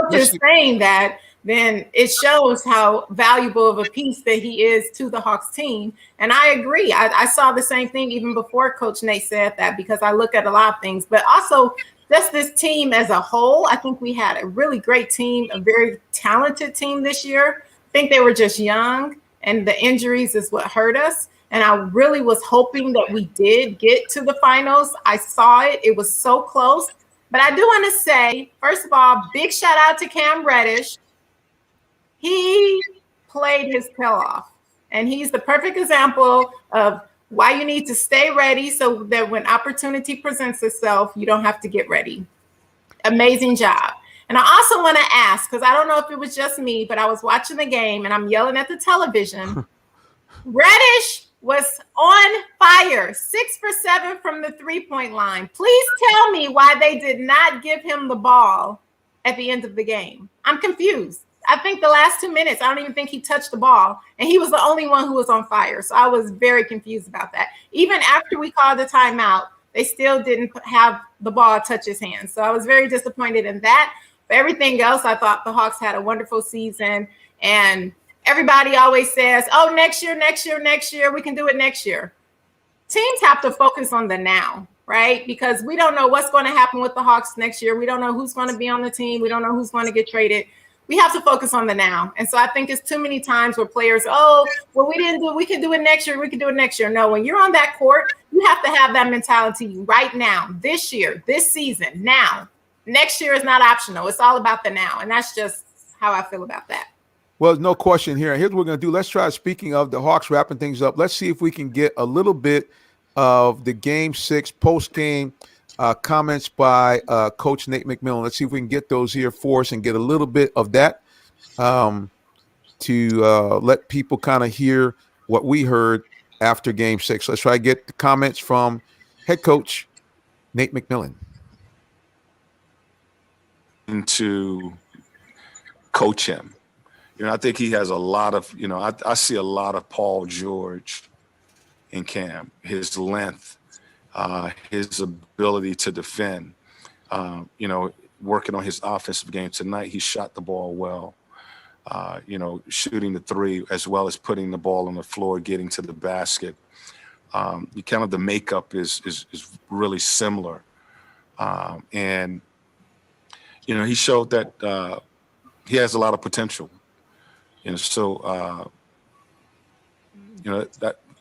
saying that, then it shows how valuable of a piece that he is to the Hawks team. And I agree. I saw the same thing even before Coach Nate said that, because I look at a lot of things, but also just this team as a whole. I think we had a really great team, a very talented team this year. I think they were just young, and the injuries is what hurt us. And I really was hoping that we did get to the finals. I saw it. It was so close. But I do want to say, first of all, big shout out to Cam Reddish. He played his tail off, and he's the perfect example of why you need to stay ready so that when opportunity presents itself, you don't have to get ready. Amazing job. And I also want to ask, because I don't know if it was just me, but I was watching the game and I'm yelling at the television. Reddish was on fire, 6 for 7 from the 3-point line. Please tell me why they did not give him the ball at the end of the game. I'm confused. I think the last 2 minutes, I don't even think he touched the ball, and he was the only one who was on fire. So I was very confused about that. Even after we called the timeout, they still didn't have the ball touch his hands. So I was very disappointed in that. But everything else, I thought the Hawks had a wonderful season. And everybody always says, oh, next year, we can do it next year. Teams have to focus on the now, right? Because we don't know what's going to happen with the Hawks next year. We don't know who's going to be on the team. We don't know who's going to get traded. We have to focus on the now. And so I think it's too many times where players, we can do it next year. No, when you're on that court, you have to have that mentality right now, this year, this season, now. Next year is not optional. It's all about the now. And that's just how I feel about that. Well, no question here. Here's what we're going to do. Let's try, speaking of the Hawks wrapping things up, let's see if we can get a little bit of the Game 6 post-game comments by Coach Nate McMillan. Let's see if we can get those here for us and get a little bit of that to let people kind of hear what we heard after Game 6. Let's try to get the comments from head coach Nate McMillan. To coach him. I think he has a lot of, I see a lot of Paul George in Cam, his length, his ability to defend, working on his offensive game tonight. He shot the ball well, shooting the three as well as putting the ball on the floor, getting to the basket. The makeup is really similar. And he showed that he has a lot of potential. And so,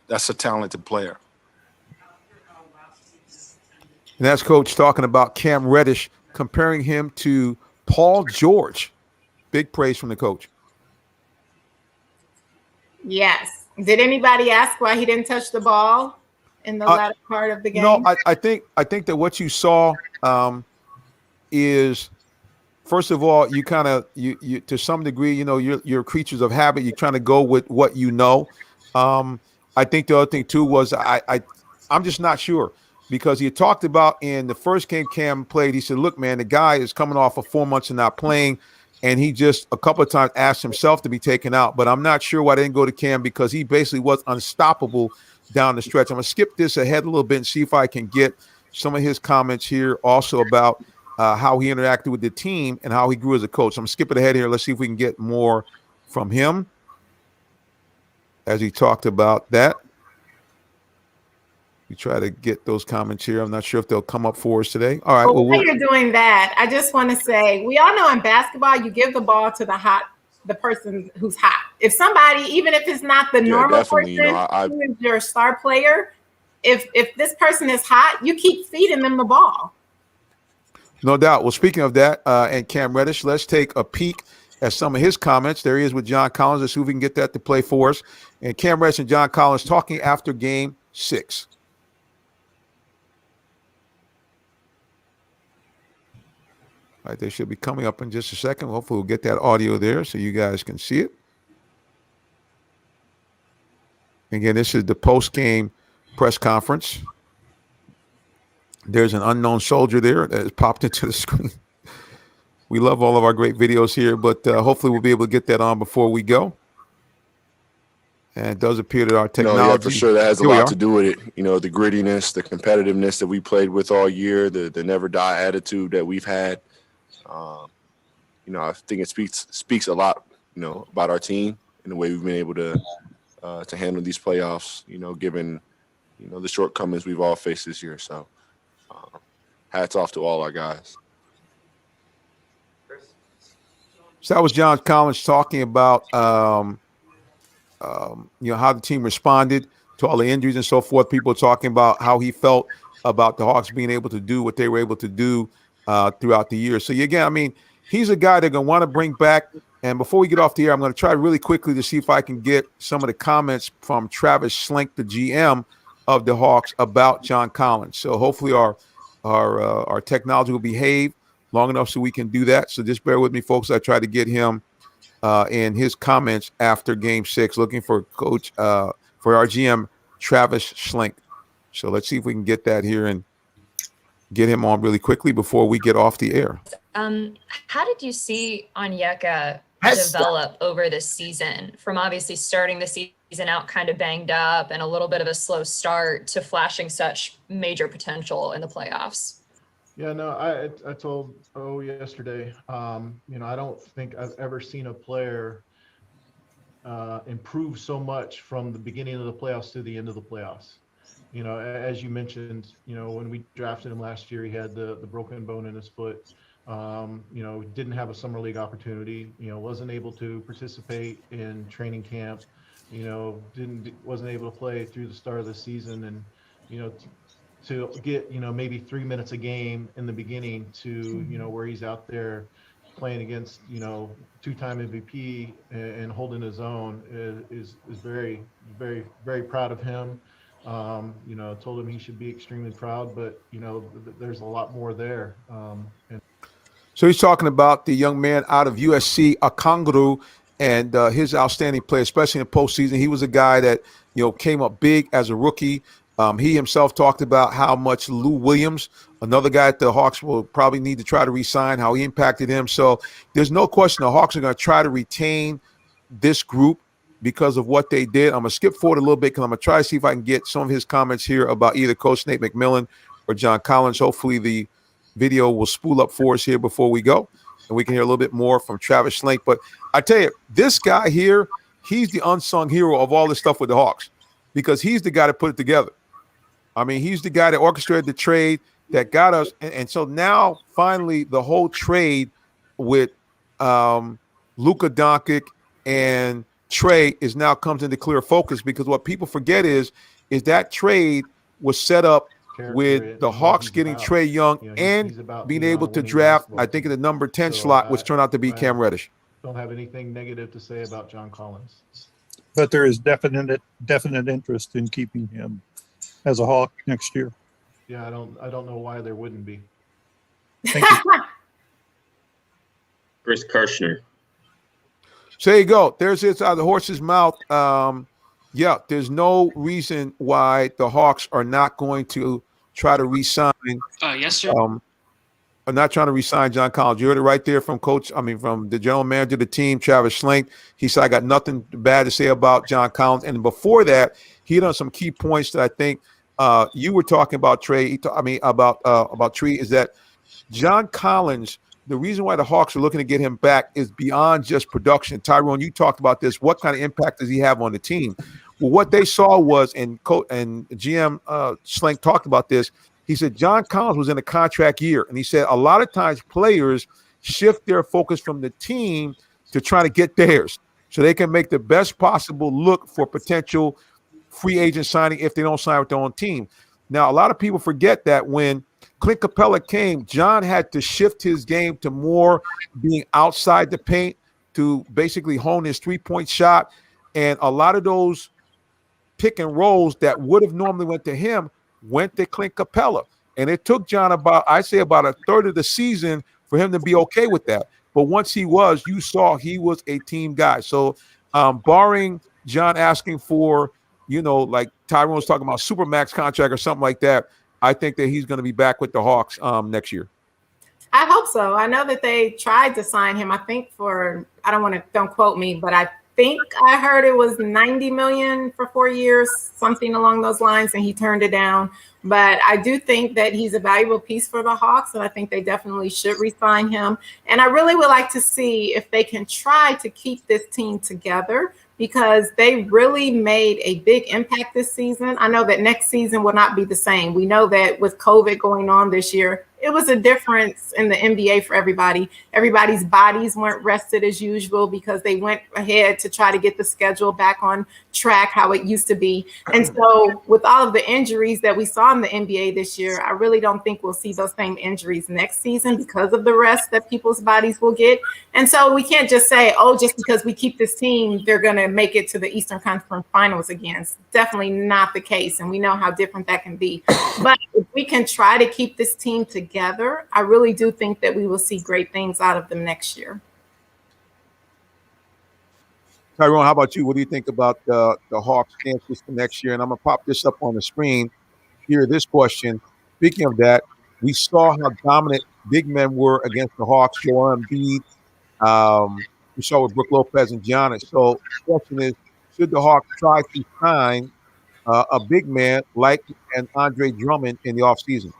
that's a talented player. And that's Coach talking about Cam Reddish, comparing him to Paul George. Big praise from the coach. Yes. Did anybody ask why he didn't touch the ball in the latter part of the game? No, I think that what you saw is, first of all, you kind of you to some degree, you're creatures of habit. You're trying to go with what you know. I think the other thing too was I'm just not sure, because he talked about in the first game Cam played. He said, "Look, man, the guy is coming off of 4 months of not playing." And he just a couple of times asked himself to be taken out. But I'm not sure why they didn't go to Cam, because he basically was unstoppable down the stretch. I'm going to skip this ahead a little bit and see if I can get some of his comments here also about how he interacted with the team and how he grew as a coach. I'm going to skip it ahead here. Let's see if we can get more from him as he talked about that. We try to get those comments here. I'm not sure if they'll come up for us today. All right. Well, while you're doing that, I just want to say, we all know in basketball, you give the ball to the person who's hot. If somebody, even if it's not the normal person, who is your star player, if this person is hot, you keep feeding them the ball. No doubt. Well, speaking of that, and Cam Reddish, let's take a peek at some of his comments. There he is with John Collins. Let's see if we can get that to play for us. And Cam Reddish and John Collins talking after Game 6. All right, they should be coming up in just a second. Hopefully we'll get that audio there so you guys can see it. Again, this is the post-game press conference. There's an unknown soldier there that has popped into the screen. We love all of our great videos here, but hopefully we'll be able to get that on before we go. And it does appear that our technology... No, yeah, for sure. That has a lot to do with it. The grittiness, the competitiveness that we played with all year, the never die attitude that we've had. I think it speaks a lot, about our team and the way we've been able to handle these playoffs, given, the shortcomings we've all faced this year. So hats off to all our guys. So that was John Collins talking about, how the team responded to all the injuries and so forth. People talking about how he felt about the Hawks being able to do what they were able to do throughout the year. So again, he's a guy they're going to want to bring back. And before we get off the air, I'm going to try really quickly to see if I can get some of the comments from Travis Schlenk, the GM of the Hawks, about John Collins. So hopefully our technology will behave long enough so we can do that. So just bear with me, folks. I tried to get him in his comments after Game 6, looking for Coach for our GM Travis Schlenk. So let's see if we can get that here and get him on really quickly before we get off the air. How did you see Onyeka develop over this season, from obviously starting the season out kind of banged up and a little bit of a slow start to flashing such major potential in the playoffs? Yeah, no, I told yesterday, I don't think I've ever seen a player improve so much from the beginning of the playoffs to the end of the playoffs. As you mentioned, when we drafted him last year, he had the broken bone in his foot. Didn't have a summer league opportunity. Wasn't able to participate in training camp. Wasn't able to play through the start of the season, and to get maybe 3 minutes a game in the beginning to where he's out there playing against two-time MVP and holding his own is very, very, very proud of him. Told him he should be extremely proud, but there's a lot more there. So he's talking about the young man out of USC, Okongwu, and his outstanding play, especially in the postseason. He was a guy that came up big as a rookie. He himself talked about how much Lou Williams, another guy that the Hawks will probably need to try to re-sign, how he impacted him. So there's no question the Hawks are going to try to retain this group because of what they did. I'm going to skip forward a little bit because I'm going to try to see if I can get some of his comments here about either Coach Nate McMillan or John Collins. Hopefully the video will spool up for us here before we go, and we can hear a little bit more from Travis Schlenk. But I tell you, this guy here, he's the unsung hero of all this stuff with the Hawks because he's the guy that put it together. I mean, he's the guy that orchestrated the trade that got us. And so now finally the whole trade with Luka Doncic and Trey is now comes into clear focus, because what people forget is that trade was set up with the Hawks getting Trey Young and being able to draft, I think, in the number 10 slot, which turned out to be Cam Reddish. Don't have anything negative to say about John Collins. But there is definite interest in keeping him as a Hawk next year. Yeah, I don't know why there wouldn't be. Thank you. Chris Kirshner. So there you go. There's it out of the horse's mouth. Yeah, there's no reason why the Hawks are not going to try to re-sign. Yes, sir. Are not trying to re-sign John Collins. You heard it right there from from the general manager of the team, Travis Schlenk. He said, I got nothing bad to say about John Collins. And before that, he hit on some key points that I think you were talking about, Trey. About Tree, is that John Collins, the reason why the Hawks are looking to get him back is beyond just production. Tyrone, you talked about this. What kind of impact does he have on the team? Well, what they saw was, and GM Schlenk talked about this, he said John Collins was in a contract year, and he said a lot of times players shift their focus from the team to try to get theirs so they can make the best possible look for potential free agent signing if they don't sign with their own team. Now, a lot of people forget that when Clint Capella came, John had to shift his game to more being outside the paint to basically hone his three-point shot, and a lot of those pick and rolls that would have normally went to him went to Clint Capella. And it took John about a third of the season for him to be okay with that. But once you saw he was a team guy. So barring John asking for, like Tyrone was talking about, Supermax contract or something like that, I think that he's going to be back with the Hawks next year. I hope so. I know that they tried to sign him, I think don't quote me, but I think I heard it was $90 million for 4 years, something along those lines, and he turned it down. But I do think that he's a valuable piece for the Hawks, and I think they definitely should re-sign him. And I really would like to see if they can try to keep this team together, because they really made a big impact this season. I know that next season will not be the same. We know that with COVID going on this year, it was a difference in the NBA for everybody. Everybody's bodies weren't rested as usual because they went ahead to try to get the schedule back on track how it used to be. And so with all of the injuries that we saw in the NBA this year, I really don't think we'll see those same injuries next season because of the rest that people's bodies will get. And so we can't just say, just because we keep this team, they're going to make it to the Eastern Conference Finals again. It's definitely not the case. And we know how different that can be. But if we can try to keep this team together, I really do think that we will see great things out of them next year. Tyrone, how about you? What do you think about the Hawks' chances for next year? And I'm going to pop this up on the screen. Here, this question. Speaking of that, we saw how dominant big men were against the Hawks. Joel Embiid. We saw with Brook Lopez and Giannis. So the question is, should the Hawks try to sign a big man like an Andre Drummond in the offseason?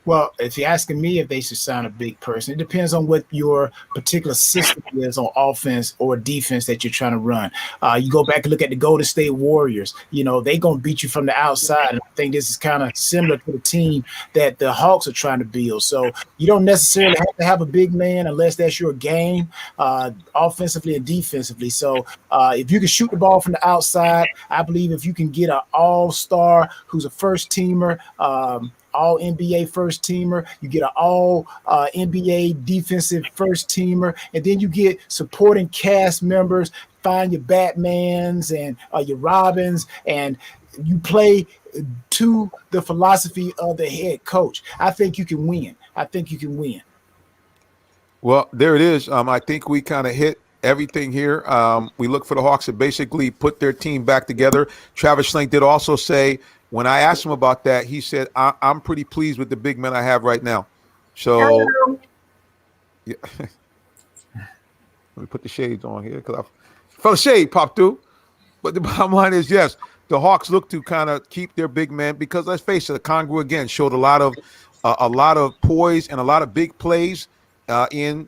Well, if you're asking me if they should sign a big person, it depends on what your particular system is on offense or defense that you're trying to run. You go back and look at the Golden State Warriors. They're going to beat you from the outside. And I think this is kind of similar to the team that the Hawks are trying to build. So you don't necessarily have to have a big man unless that's your game, offensively and defensively. So if you can shoot the ball from the outside, I believe if you can get an all-star who's a first-teamer, all NBA first teamer, you get an all NBA defensive first teamer, and then you get supporting cast members, find your Batmans and your Robins, and you play to the philosophy of the head coach. I think you can win. Well, there it is. I think we kind of hit everything here. We look for the Hawks to basically put their team back together. Travis Schlenk did also say, when I asked him about that, he said, I'm pretty pleased with the big men I have right now. So yeah. Let me put the shades on here because I felt a shade pop through. But the bottom line is, yes, the Hawks look to kind of keep their big men because, let's face it, Congo again showed a lot of poise and a lot of big plays in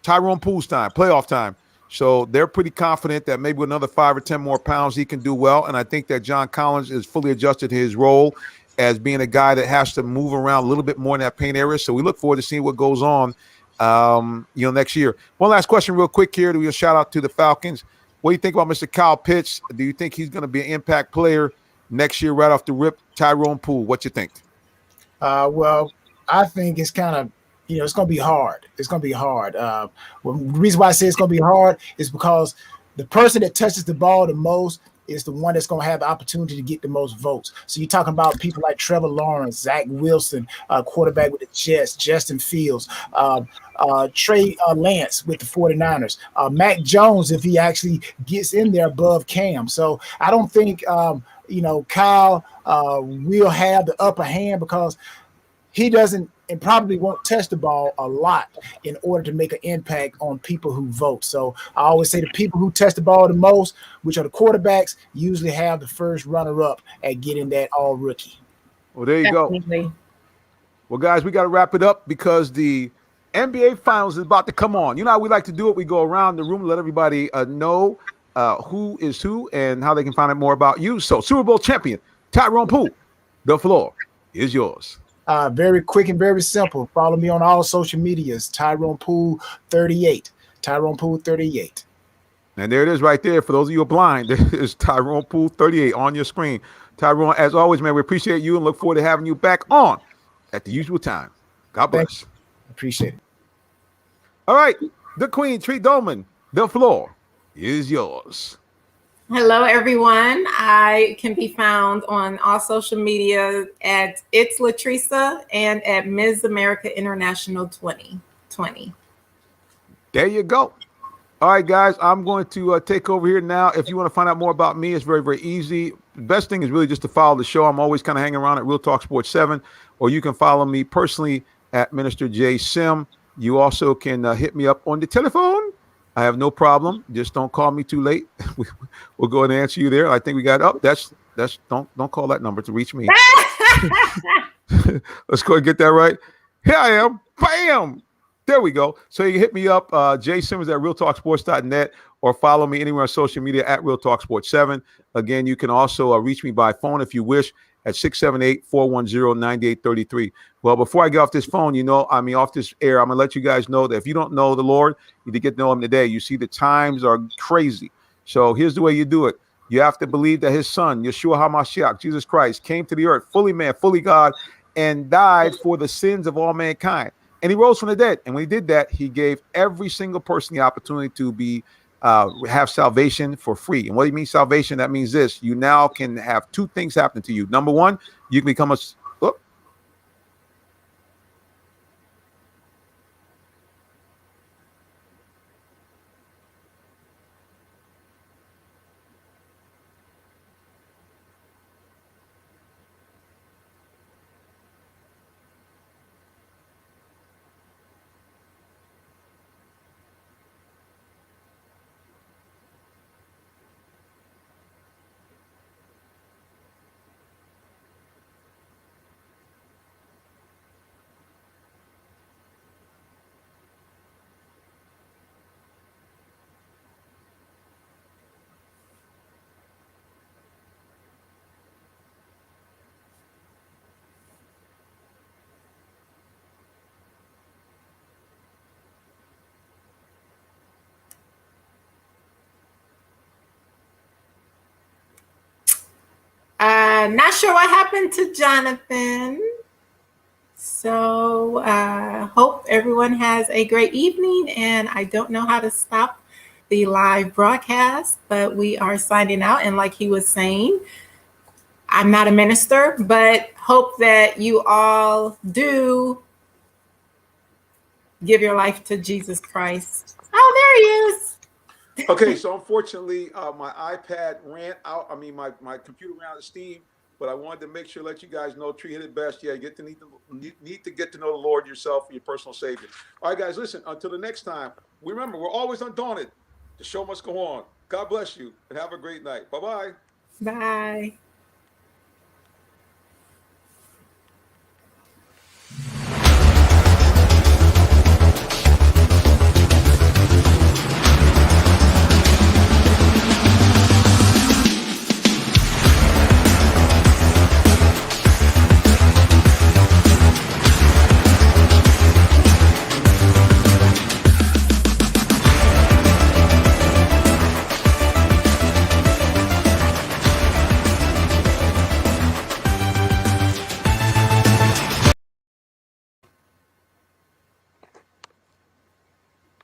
Tyrone Poole's time, playoff time. So they're pretty confident that maybe with another 5 or 10 more pounds, he can do well. And I think that John Collins is fully adjusted to his role as being a guy that has to move around a little bit more in that paint area. So we look forward to seeing what goes on next year. One last question real quick here. Do we a shout out to the Falcons? What do you think about Mr. Kyle Pitts? Do you think he's going to be an impact player next year right off the rip? Tyrone Poole, what you think? Well, I think it's kind of, it's going to be hard. It's going to be hard. The reason why I say it's going to be hard is because the person that touches the ball the most is the one that's going to have the opportunity to get the most votes. So you're talking about people like Trevor Lawrence, Zach Wilson, quarterback with the Jets, Justin Fields, Trey Lance with the 49ers, Mac Jones if he actually gets in there above Cam. So I don't think, Kyle will have the upper hand because he doesn't and probably won't touch the ball a lot in order to make an impact on people who vote. So I always say the people who touch the ball the most, which are the quarterbacks, usually have the first runner-up at getting that all-rookie. Well, there you go. Well, guys, we got to wrap it up because the NBA Finals is about to come on. You know how we like to do it? We go around the room and let everybody know who is who and how they can find out more about you. So, Super Bowl champion, Tyrone Poole, the floor is yours. Very quick and very simple. Follow me on all social medias, Tyrone Poole 38. Tyrone Poole 38. And there it is right there. For those of you who are blind, there is Tyrone Poole 38 on your screen. Tyrone, as always, man, we appreciate you and look forward to having you back on at the usual time. God bless. Appreciate it. All right. The Queen, Tree Dolman, the floor is yours. Hello, everyone. I can be found on all social media at It's Latresa and at Ms. America International 2020. There you go. All right, guys, I'm going to take over here now. If you want to find out more about me, it's very, very easy. The best thing is really just to follow the show. I'm always kind of hanging around at Real Talk Sports 7, or you can follow me personally at Minister J. Sim. You also can hit me up on the telephone. I have no problem. Just don't call me too late. We'll go ahead and answer you there. I think we got up. That's don't call that number to reach me. Let's go and get that right. Here I am. Bam. There we go. So you can hit me up, Jay Simmons at realtalksports.net, or follow me anywhere on social media at Real Talk Sports 7. Again, you can also reach me by phone if you wish at 678-410-9833. Well, before I get off this phone, off this air, I'm going to let you guys know that if you don't know the Lord, you need to get to know him today. You see, the times are crazy. So here's the way you do it. You have to believe that his son, Yeshua HaMashiach, Jesus Christ, came to the earth, fully man, fully God, and died for the sins of all mankind. And he rose from the dead. And when he did that, he gave every single person the opportunity to be have salvation for free. And what do you mean salvation? That means this. You now can have two things happen to you. Number one, you can become a Not sure what happened to Jonathan. So hope everyone has a great evening. And I don't know how to stop the live broadcast, but we are signing out. And like he was saying, I'm not a minister, but hope that you all do give your life to Jesus Christ. Oh, there he is. Okay, so unfortunately, my iPad ran out. My computer ran out of steam, but I wanted to make sure, let you guys know, Tree hit it best. Yeah, need to get to know the Lord yourself, your personal Savior. All right, guys, listen, until the next time, remember, we're always undaunted. The show must go on. God bless you, and have a great night. Bye-bye. Bye.